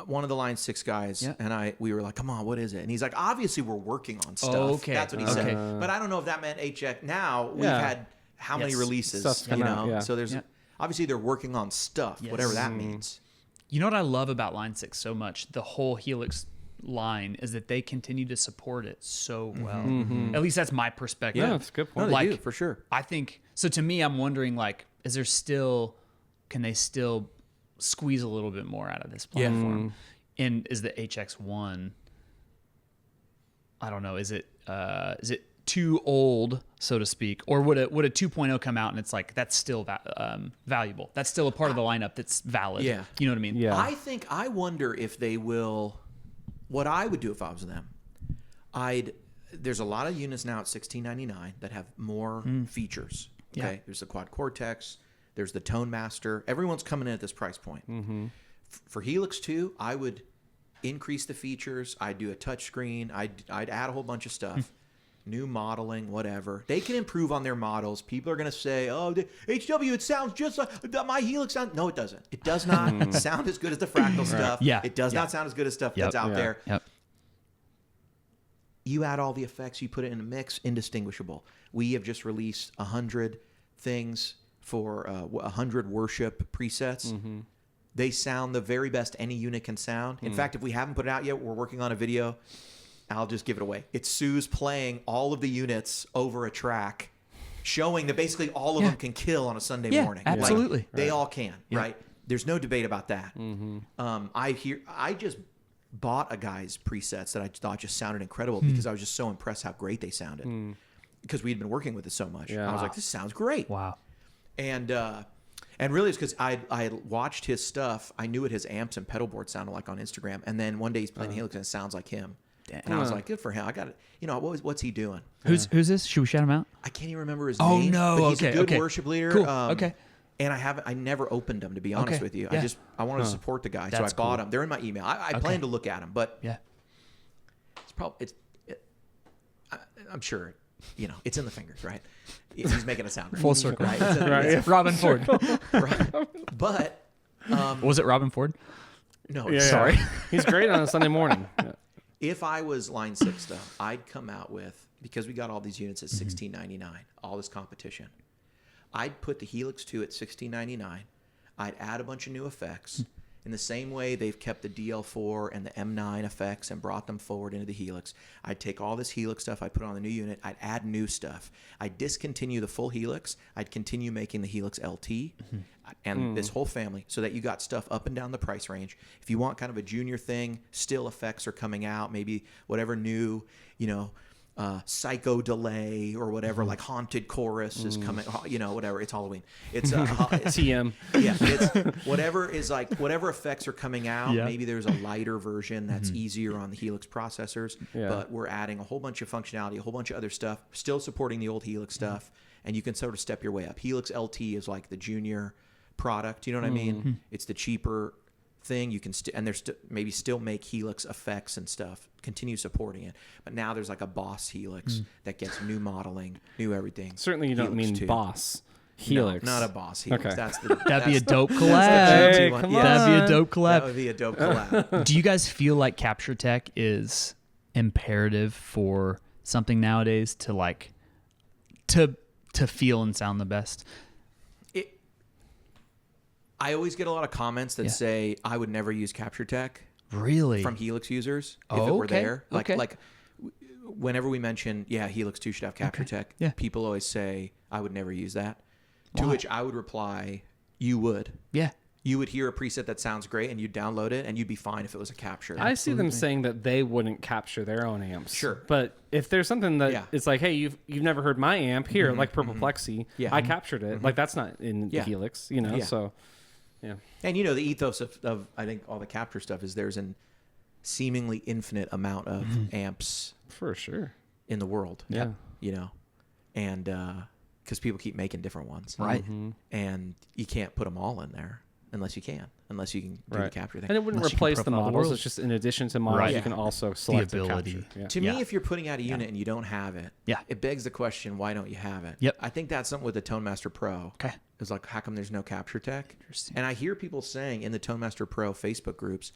one of the Line 6 guys Yeah. and we were like, come on, what is it? And he's like, obviously we're working on stuff. Okay. That's what he Okay. said. But I don't know if that meant HX. Now we've Yeah. had how many Yes. releases, Stuff's you come know? out, yeah. So there's Yeah. obviously they're working on stuff, Yes. whatever that means. You know what I love about Line 6 so much? The whole Helix line is that they continue to support it so well. At least that's my perspective. Yeah, that's a good No, point. they do, for sure. I think so. To me, I'm wondering like, can they still squeeze a little bit more out of this platform? And is the HX1? I don't know. Is it too old, so to speak, or would a 2.0 come out and it's like that's still valuable? That's still a part of the lineup that's valid. Yeah. You know what I mean? Yeah. I wonder if they will. What I would do if I was them, there's a lot of units now at $16.99 that have more features. Okay, Yeah. there's the Quad Cortex, there's the Tone Master. Everyone's coming in at this price point. For Helix 2, I would increase the features. I'd do a touchscreen. I'd add a whole bunch of stuff. New modeling, whatever. They can improve on their models. People are going to say, oh, the HW, it sounds just like my Helix sound. No, it doesn't. It does not sound as good as the Fractal stuff. Yeah. It does not sound as good as stuff that's out there. Yep. You add all the effects, you put it in a mix, indistinguishable. We have just released 100 things for 100 worship presets. They sound the very best any unit can sound. In fact, if we haven't put it out yet, we're working on a video. I'll just give it away. It's Sue's playing all of the units over a track, showing that basically all of them can kill on a Sunday morning. Absolutely. Like, they all can, right? There's no debate about that. I just bought a guy's presets that I thought just sounded incredible because I was just so impressed how great they sounded because we'd been working with it so much. I was like, this sounds great. Wow. And really it's because I watched his stuff. I knew what his amps and pedal board sounded like on Instagram. And then one day he's playing Helix and it sounds like him. And I was like, good for him. I got it. You know, what's he doing? Who's this? Should we shout him out? I can't even remember his Oh, name. no. But he's a good Okay. worship leader. Cool. Okay. And I never opened them, to be honest Okay. with you. Yeah. I wanted to support the guy, so I That's bought cool. them. They're in my email. I plan to look at them, but Yeah. it's probably I'm sure, you know, it's in the fingers, right? He's making it sound great. Full circle. Right? It's in the- Right. it's- Robin Ford. right. But Was it Robin Ford? no, Yeah, Sorry. yeah. He's great on a Sunday morning. Yeah. if I was Line 6 stuff, I'd come out with, because we got all these units at $16.99, all this competition, I'd put the Helix 2 at $16.99. I'd add a bunch of new effects. In the same way they've kept the DL4 and the M9 effects and brought them forward into the Helix, I'd take all this Helix stuff, I'd put it on the new unit, I'd add new stuff. I'd discontinue the full Helix, I'd continue making the Helix LT and this whole family so that you got stuff up and down the price range. If you want kind of a junior thing, still effects are coming out, maybe whatever new, you know, psycho delay or whatever, like haunted chorus is coming, you know, whatever. It's Halloween. It's TM. yeah, it's whatever effects are coming out. Yeah. Maybe there's a lighter version that's easier on the Helix processors, Yeah. but we're adding a whole bunch of functionality, a whole bunch of other stuff, still supporting the old Helix stuff, and you can sort of step your way up. Helix LT is like the junior product. You know what I mean? It's the cheaper thing. You can and there's maybe still make Helix effects and stuff, continue supporting it, but now there's like a boss Helix that gets new modeling, new everything. Certainly you don't Helix mean 2. boss. No, Helix. not a boss Helix. Okay. That's the That'd be a that's dope the collab. Hey, one. come Yes. That'd be a dope That collab. would be a dope collab. Do you guys feel like capture tech is imperative for something nowadays to like to feel and sound the best? I always get a lot of comments that Yeah. say I would never use capture tech Really? from Helix users if Oh, it were okay. there. Like Okay. like whenever we mention, yeah, Helix 2 should have capture tech, Yeah. people always say I would never use that. To Why? which I would reply, you would. Yeah. You would hear a preset that sounds great and you'd download it and you'd be fine if it was a capture. I see them saying that they wouldn't capture their own amps. Sure. But if there's something that Yeah. it's like, hey, you've never heard my amp here, like Purple Plexi, Yeah. I captured it. Like that's not in Yeah. the Helix, you know. Yeah. So yeah. And you know, the ethos of I think all the capture stuff is there's an seemingly infinite amount of amps For sure. in the world. Yeah. You know, and because people keep making different ones, Right. and you can't put them all in there unless you can do the capture thing. And it wouldn't Unless you can replace the profile the models. world. It's just in addition to models, Right. you Yeah. can also select the ability. capture. Yeah. To Yeah. me, if you're putting out a unit and you don't have it, Yeah. it begs the question, why don't you have it? Yep. I think that's something with the Tone Master Pro. Okay. It's like, how come there's no capture tech? Interesting. And I hear people saying in the Tone Master Pro Facebook groups,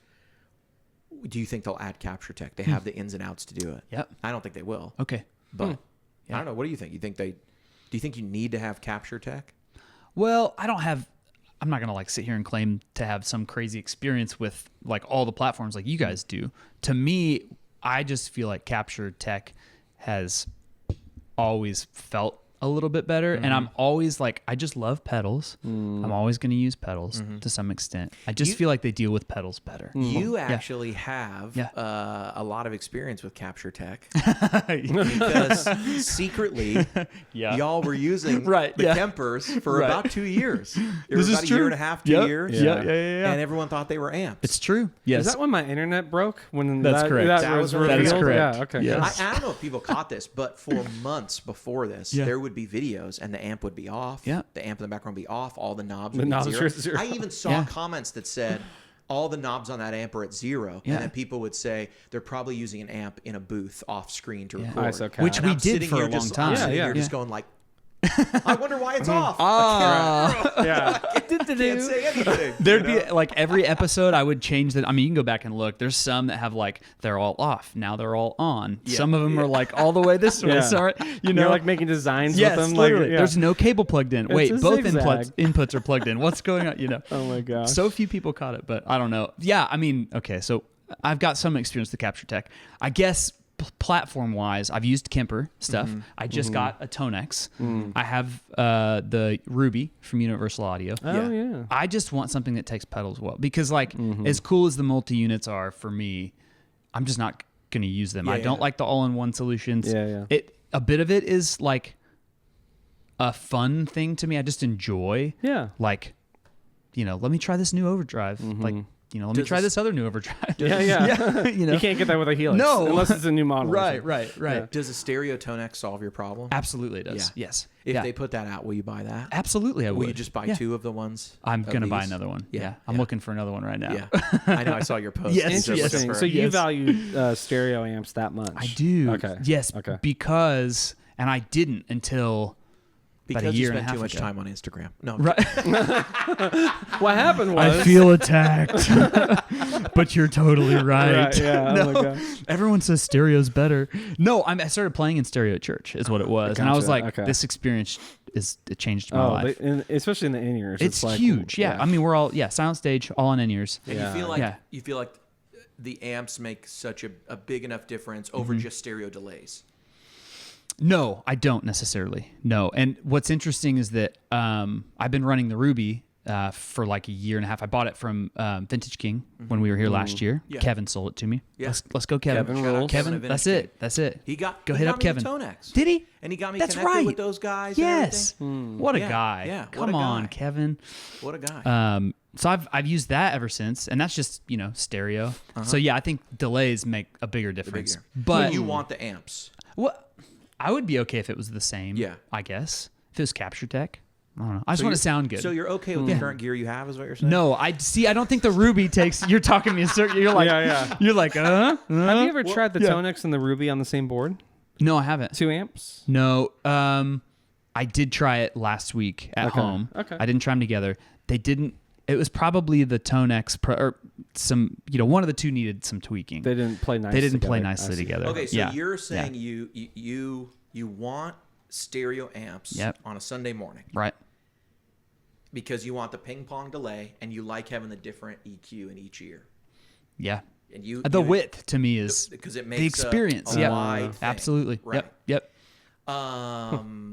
do you think they'll add capture tech? They have the ins and outs to do it. Yep. I don't think they will. Okay. But Yeah. I don't know. What do you think? Do you think you need to have capture tech? Well, I'm not gonna like sit here and claim to have some crazy experience with like all the platforms like you guys do. To me, I just feel like capture tech has always felt a little bit better, and I'm always like, I just love pedals. I'm always going to use pedals to some extent. I just feel like they deal with pedals better. You actually have Yeah. a lot of experience with capture tech because secretly y'all were using Right, the yeah. Kempers for Right. about 2 years. It This was is about a true. year and a half, 2 Yep. years. Yeah. And everyone thought they were amps. It's true. Yes. Is that when my internet broke? When That's correct. That was revealed? that is correct. Yeah. Okay. Yes. I don't know if people caught this, but for months before this, Yeah. there would be videos and the amp would be off. Yeah. The amp in the background would be off. All the knobs The would knobs be are zero. zero. I even saw Yeah. comments that said all the knobs on that amp are at zero. Yeah. And then people would say they're probably using an amp in a booth off screen to Yeah. record. Nice, okay. Which And we I'm did sitting for here a long just, time. I'm sitting Yeah, here yeah. just going like, I wonder why it's off. Yeah. I can't say anything. There'd you know? be like every episode I would change that. I mean, you can go back and look. There's some that have like they're all off. Now they're all on. Yeah. Some of them are like all the way this way. Yeah. Sorry. You know, You're like making designs yes, with them. literally. Like, yeah. There's no cable plugged in. Wait, a both zigzag. inputs are plugged in. What's going on? You know. Oh my gosh. So few people caught it, but I don't know. Yeah, I mean, okay, so I've got some experience with capture tech. I guess platform wise, I've used Kemper stuff. I just got a Tonex. I have the Ruby from Universal Audio. Oh yeah. I just want something that takes pedals well because, like, as cool as the multi units are for me, I'm just not going to use them. I don't like the all-in-one solutions. Yeah, yeah. A bit of it is like a fun thing to me. I just enjoy. Yeah. Like, let me try this new overdrive. Like, let me try this other new overdrive. Yeah, yeah. You can't get that with a Helix. No. Unless it's a new model. or something. Right. Does a stereo Tonex solve your problem? Absolutely it does. Yeah. Yes. If Yeah. they put that out, will you buy that? Absolutely I would. Will you just buy Yeah. 2 of the ones? I'm of going to buy these? another one. Yeah, Yeah. I'm yeah. looking for another one right now. Yeah. I know. I saw your post. Yes, You're just looking Interesting. for- So you Yes. value stereo amps that much? I do. Okay. Yes. Okay. Because, and I didn't until because about a year you and a spend too half much ago. time on Instagram. No. Right. What happened was I feel attacked. But you're totally right. Right, yeah. No, Oh my gosh. everyone says stereo's better. No, I started playing in stereo at church is what it was. And I was Gotcha, like, okay. this experience it changed my Oh, life. especially in the in-ears. It's like, huge. Yeah. I mean, we're all, silent stage, all on in-ears. And Yeah. you feel like the amps make such a big enough difference over just stereo delays. No, I don't necessarily. No. And what's interesting is that I've been running the Ruby for like a year and a half. I bought it from Vintage King when we were here last year. Yeah. Kevin sold it to me. Yeah. Let's go, Kevin. Kevin Shout out rules. Kevin Kevin, at that's Vintage it. That's it. He got Go hit up me Kevin. the Tonex. Did he? And he got me That's connected right. with those guys. Yes. And What a Yeah, guy. yeah, what Come a on, guy. Kevin. everything. What a guy. So I've used that ever since, and that's just stereo. So yeah, I think delays make a bigger difference. Bigger. But you want the amps. what I would be okay if it was the same. Yeah. I guess if it was capture tech. I don't know. I just want to sound good. So you're okay with the current gear you have, is what you're saying? No, I don't think the Ruby takes. You're talking me in circle. You're like, Yeah. You're like, Have you ever tried the yeah. Tonex and the Ruby on the same board? No, I haven't. 2 amps? No, I did try it last week at home. Okay. I didn't try them together. They didn't. It was probably the Tonex Pro, or some. One of the two needed some tweaking. They didn't play nicely They didn't play together. I nicely see. together. Okay, so Yeah. you're saying Yeah. you want stereo amps Yep. on a Sunday morning Right. because you want the ping pong delay and you like having the different EQ in each ear. Yeah. And you The width to me is because it the makes experience. a Yeah. wide thing. Absolutely. Right. Yep.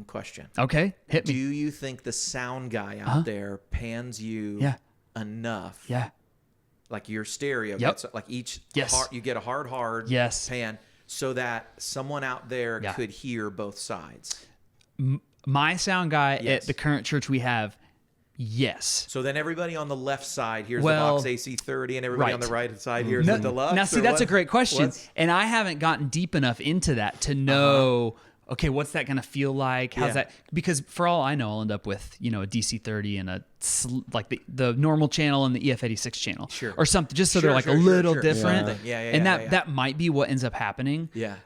Question. Okay. Hit Do me. you think the sound guy out there pans you Yeah. enough? Yeah. Like your stereo Yep. gets like each Yes. you get a hard Yes. pan so that someone out there Yeah. could hear both sides. My sound guy Yes. at the current church we have. Yes. So then everybody on the left side hears Well, the Vox AC30 and everybody on right. the right side hears the Deluxe. Now, see, or that's a what? great question. What's- And I haven't gotten deep enough into that to know, okay, what's that going to feel like? How's Yeah. that? Because for all I know, I'll end up with, a DC30 and like the normal channel and the EF86 channel. Sure. Or something, just so Sure, they're like sure, a sure, little sure. different. Something. Yeah, and yeah. that might be what ends up happening. Yeah.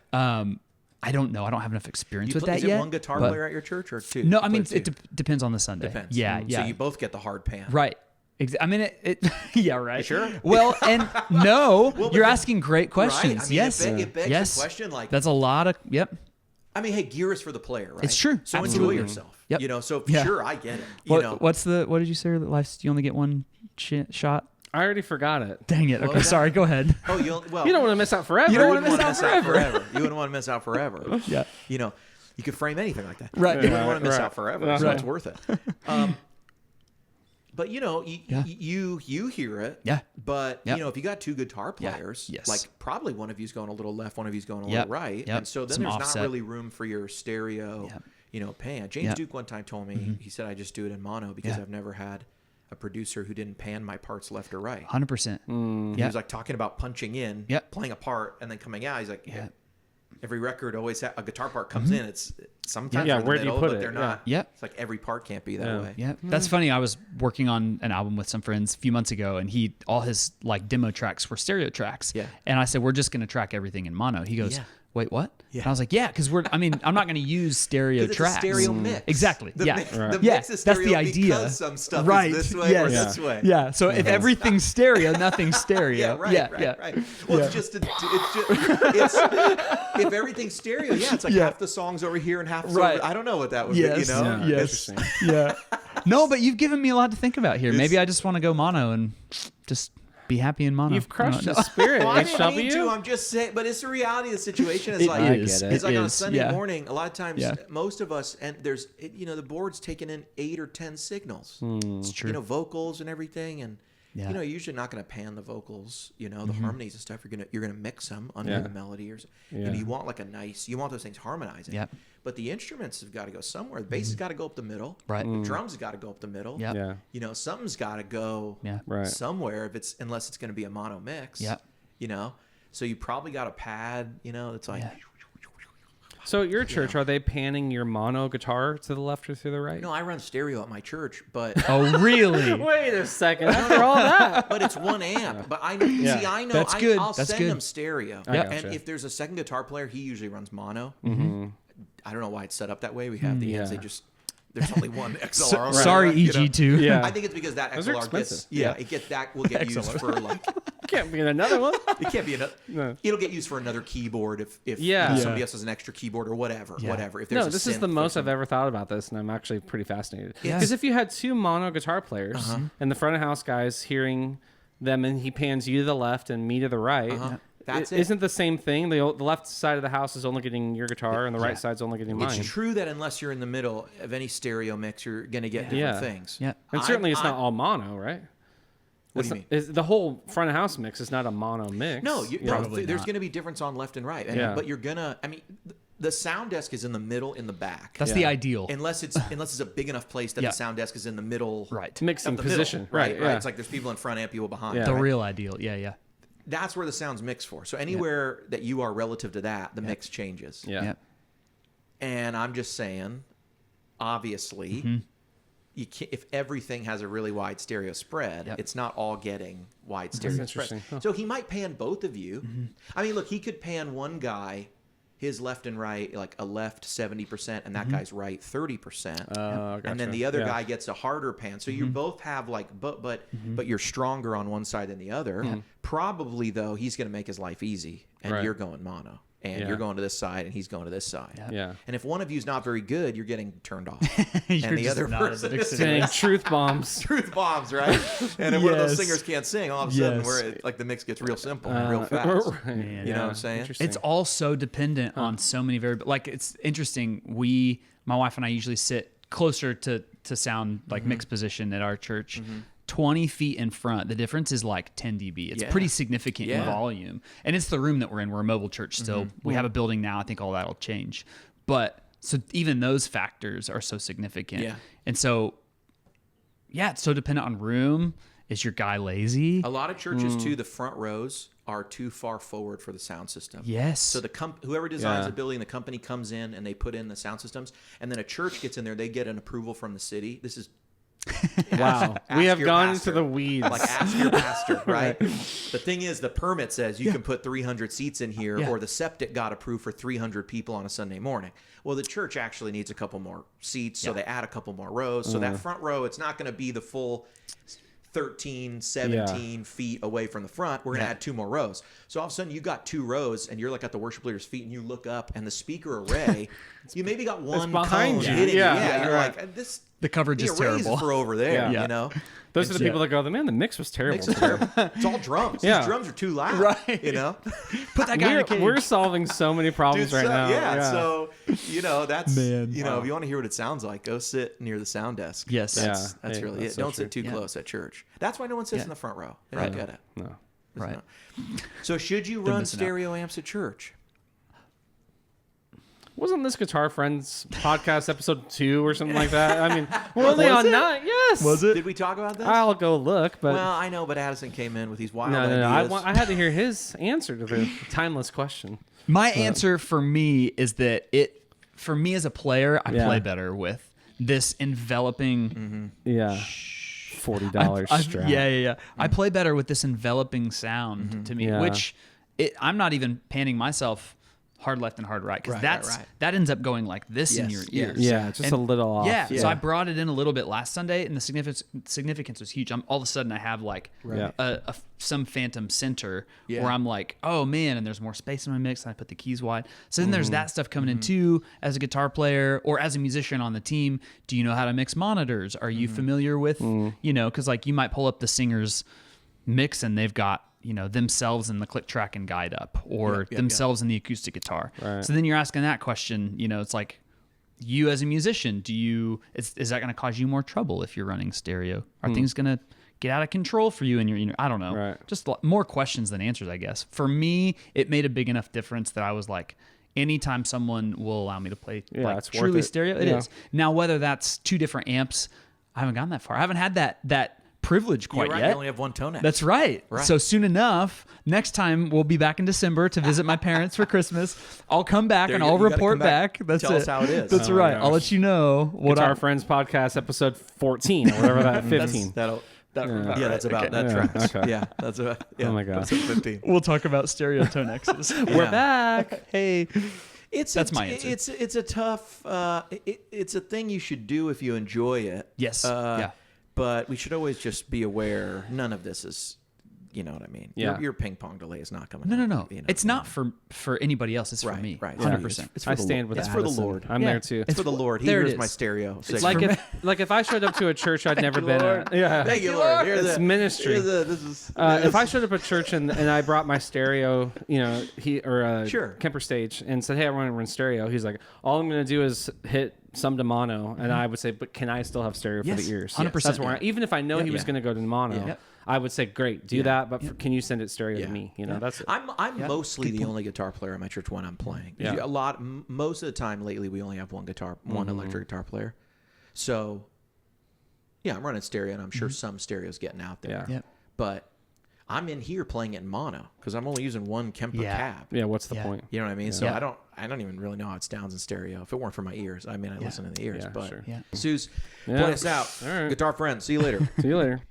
I don't know. I don't have enough experience with Is that it yet. one guitar but- player at your church or two? No, You I mean, play it two? depends on the Sunday. Depends. Yeah, So yeah. you both get the hard pan. Right. I mean, it yeah, right. sure? Well, and no, but you're then- asking great questions. Right? I mean, yes. it begs yes. the question like, That's a lot of, yep. I mean, hey, gear is for the player, right? It's true. So Absolutely. enjoy yourself. Yep. You know, so Yeah. sure, I get it. What did you say? Life, you only get one shot. I already forgot it. Dang it. What Okay, was that? sorry. Go ahead. Oh, You don't want to miss out forever. You don't You wanna wouldn't miss want out to miss out forever. forever. You wouldn't want to miss out forever. Yeah. You know, you could frame anything like that. Right. You wouldn't want to miss Right. out forever. Right. So it's worth it. But you know, Yeah. you hear it. Yeah. But Yep. you know, if you got two guitar players, Yes. like probably one of you's going a little left, one of you's going a Yep. little right, Yep. and so then Some there's offset. not really room for your stereo, Yep. you know, pan. James Yep. Duke one time told me, he said, I just do it in mono because Yeah. I've never had a producer who didn't pan my parts left or right. 100%. He Yeah. was like talking about punching in, Yep. playing a part, and then coming out. He's like, Yeah. every record always a guitar part comes in. It's sometimes Yeah, they're in the where do you middle, put but it? they're Yeah. not. Yeah. It's like every part can't be that Yeah. way. Yeah, that's funny. I was working on an album with some friends a few months ago, and all his like demo tracks were stereo tracks. Yeah. And I said, we're just going to track everything in mono. He goes, Yeah. wait, what? Yeah. And I was like, yeah, because I'm not going to use stereo 'Cause it's tracks. a stereo mix. Exactly. The Yeah. mix, Right. the Yeah, mix is that's stereo the idea. because some stuff Right. is this way or Yes. this way. Yeah. So if everything's stereo, nothing's stereo. Yeah, right, yeah, right, yeah. right. Well, Yeah. it's just if everything's stereo, yeah, it's like Yeah. half the songs over here and half Right. over. I don't know what that would Yes. be, you know? Yeah. Yes. Interesting. Yeah. No, but you've given me a lot to think about here. Maybe I just want to go mono and just be happy in mono. You've crushed No, the spirit, Well, I didn't mean to. HW. I'm just saying, but it's the reality of the situation. It's It like is. I get it. it's like It on a is. Sunday Yeah. morning. A lot of times, Yeah. most of us, and the board's taking in 8 or 10 signals. It's true. You know, vocals and everything, and Yeah. Mm-hmm. you know, you're usually not going to pan the vocals. You know, the harmonies and stuff. You're gonna mix them under Yeah. the melody, or Yeah. you want you want those things harmonizing. Yep. But the instruments have got to go somewhere. The bass has got to go up the middle. Right. The drums have got to go up the middle. Yep. Yeah. You know, something's got to go Yeah. Right. somewhere unless it's going to be a mono mix. Yep. You know, so you probably got a pad. You know, it's like. Yeah. So at your church, are they panning your mono guitar to the left or to the right? No, I run stereo at my church, but Oh, really? Wait a second. After all that. but it's one amp. But I Yeah. see, I know. That's good. I'll That's send good. him stereo. I And gotcha. if there's a second guitar player, he usually runs mono. Mm-hmm. I don't know why it's set up that way. We have the amps. Yeah. There's only one XLR. on there, Sorry, you know? EG2. Yeah. I think it's because that Those are XLR expensive. gets will get used for like Can't be in another one. it can't be another. No. It'll get used for another keyboard if Yeah. somebody else has an extra keyboard or whatever. Yeah. Whatever. If there's No, a this is synth the or most I've something. ever thought about this, and I'm actually pretty fascinated. Yeah. Because if you had two mono guitar players Uh-huh. and the front of house guys hearing them, and he pans you to the left and me to the right, That's it. isn't the same thing? The left side of the house is only getting your guitar, and the right Yeah. side's only getting mine. It's true that unless you're in the middle of any stereo mix, you're going to get different Yeah. things. Yeah. And certainly it's not all mono, right? What do you mean? The whole front of house mix is not a mono mix. No, Probably there's not. going to be difference on left and right. Yeah. But you're going to, I mean, the sound desk is in the middle, in the back. That's Yeah. the ideal. Unless it's a big enough place that Yeah. the sound desk is in the middle. Right. mixing Of the middle, position. right? Yeah. It's like there's people in front and people behind. Yeah. The right? real ideal. Yeah, yeah. That's where the sound's mixed for. So anywhere that you are relative to that, the mix changes. Yeah. Yeah. And I'm just saying, obviously, Mm-hmm. you can't, if everything has a really wide stereo spread, Yep. it's not all getting wide stereo spread. interesting. Huh. So he might pan both of you. Mm-hmm. I mean, look, he could pan one guy, his left and right, like a left 70%, and that guy's right 30%. And then the other guy gets a harder pan. So you both have like, but you're stronger on one side than the other. Probably though, he's going to make his life easy, and Right. you're going mono. And Yeah. you're going to this side, and he's going to this side. Yeah. And if one of you's not very good, you're getting turned off. You're and the just other not as person an is Saying truth bombs. truth bombs, right? And if one of those Yes. singers can't sing, all of a sudden, Yes. where like the mix gets real simple and real fast. Right. Man, You know what I'm saying? Interesting. It's all so dependent on so many variables. Like it's interesting. My wife and I usually sit closer to sound like mixed position at our church. 20 feet in front. The difference is like 10 dB. It's Yeah. pretty significant in Yeah. volume. And it's the room that we're in. We're a mobile church still. We have a building now. I think all that'll change. But so even those factors are so significant. Yeah. And so, yeah, it's so dependent on room. Is your guy lazy? A lot of churches too, the front rows are too far forward for the sound system. Yes. So whoever designs Yeah. the building, the company comes in and they put in the sound systems, and then a church gets in there. They get an approval from the city. This is Wow. ask We have your gone pastor. into the weeds. like ask your pastor, right? The thing is, the permit says you can put 300 seats in here, Yeah. or the septic got approved for 300 people on a Sunday morning. Well, the church actually needs a couple more seats, so they add a couple more rows. So that front row, it's not going to be the full 13, 17 feet away from the front. We're going to add 2 more rows. So all of a sudden you got 2 rows and you're like at the worship leader's feet and you look up and the speaker array, you maybe got one behind cone you. hitting Yeah. you. You're like, The coverage is arrays terrible. for over there, Yeah. you know? Those are the people that go, man, the mix was terrible. Makes it terrible. It's all drums. Yeah. These drums are too loud. Right. You know? Put that guy in a cage. We're solving so many problems Dude, right now. Yeah, so that's Man. you know, if you want to hear what it sounds like, go sit near the sound desk. Yes. that's Yeah. Hey, really that's it. so Don't true. sit too Yeah. close at church. That's why no one sits in the front row. They don't get it. No. Right. So should you run missing out. stereo amps at church? Wasn't this Guitar Friends podcast episode 2 or something like that? I mean, we're only on 9. Yes. Was it? Did we talk about this? I'll go look, but Well, I know, but Addison came in with these wild no. ideas. I had to hear his answer to the timeless question. My answer for me is that for me as a player, I Yeah. play better with this enveloping. Yeah. $40 strap. Yeah. I play better with this enveloping sound to me, Yeah. which I'm not even panning myself hard left and hard right because Right. that ends up going like this in Yes, your ears. Yeah, just a little off. Yeah, Yeah. so I brought it in a little bit last Sunday, and the significance was huge. All of a sudden, I have like Right. some phantom center Yeah. where I'm like, oh man, and there's more space in my mix, and I put the keys wide. So then there's that stuff coming in too. As a guitar player or as a musician on the team, do you know how to mix monitors? Are you familiar with, because like you might pull up the singer's mix and they've got themselves in the click track and guide up, or themselves in the acoustic guitar. Right. So then you're asking that question. It's like, you as a musician, is that going to cause you more trouble if you're running stereo? Are things going to get out of control for you? And I don't know. Right. Just more questions than answers, I guess. For me, it made a big enough difference that I was like, anytime someone will allow me to play Yeah, like it's worth truly it. stereo, it Yeah. is. Now, whether that's 2 different amps, I haven't gotten that far. I haven't had that privilege quite You're right. yet. You only have one tone neck. That's right. Right. So soon enough, next time we'll be back in December to visit my parents for Christmas. I'll come back There and you go. I'll You gotta report come back. back. That's Tell it. us how it is. That's Oh my right. gosh. I'll let you know what Guitar Friends podcast episode 14 or whatever that 15. That'll. That, Yeah, that's about that Yeah, tracks. okay. Yeah, that's about. Yeah, Oh my God. episode 15. We'll talk about stereo tone X's. Yeah. We're back. Hey. That's my answer. It's a tough. It's a thing you should do if you enjoy it. Yes. Yeah. But we should always just be aware. None of this is. You know what I mean? Yeah. Your ping pong delay is not coming. No. up, you know? It's not for anybody else. It's for Right, me. right. 100%. It's for I the stand Lord. with It's for the Addison. Lord. I'm Yeah. there too. It's for the Lord. He there it hears is. my stereo. It's signal. Like if I showed up to a church I'd never been at. Yeah. Thank you, Lord. Here's It's the- ministry. here's the- this is. If I showed up at church and I brought my stereo, Sure. Kemper stage and said, "Hey, I want to run stereo," he's like, "All I'm going to do is hit some to mono," and I would say, "But can I still have stereo for Yes, the ears?" 100%. That's where even if I know he was going to go to mono, Yep. I would say, "Great, do that, but can you send it stereo to me?" That's it. I'm mostly the only guitar player at my church when I'm playing. Yeah. Most of the time lately, we only have one electric guitar player. So, yeah, I'm running stereo, and I'm sure some stereo's getting out there. Yeah. Yep. But I'm in here playing it in mono because I'm only using one Kemper Yeah. cab. Yeah, what's the Yeah. point? You know what I mean? So Yeah. I don't even really know how it sounds in stereo. If it weren't for my ears, I mean, I listen in the ears. Yeah, but sure. Yeah. Suze, Yeah. play us out. All right. Guitar friends. See you later. See you later.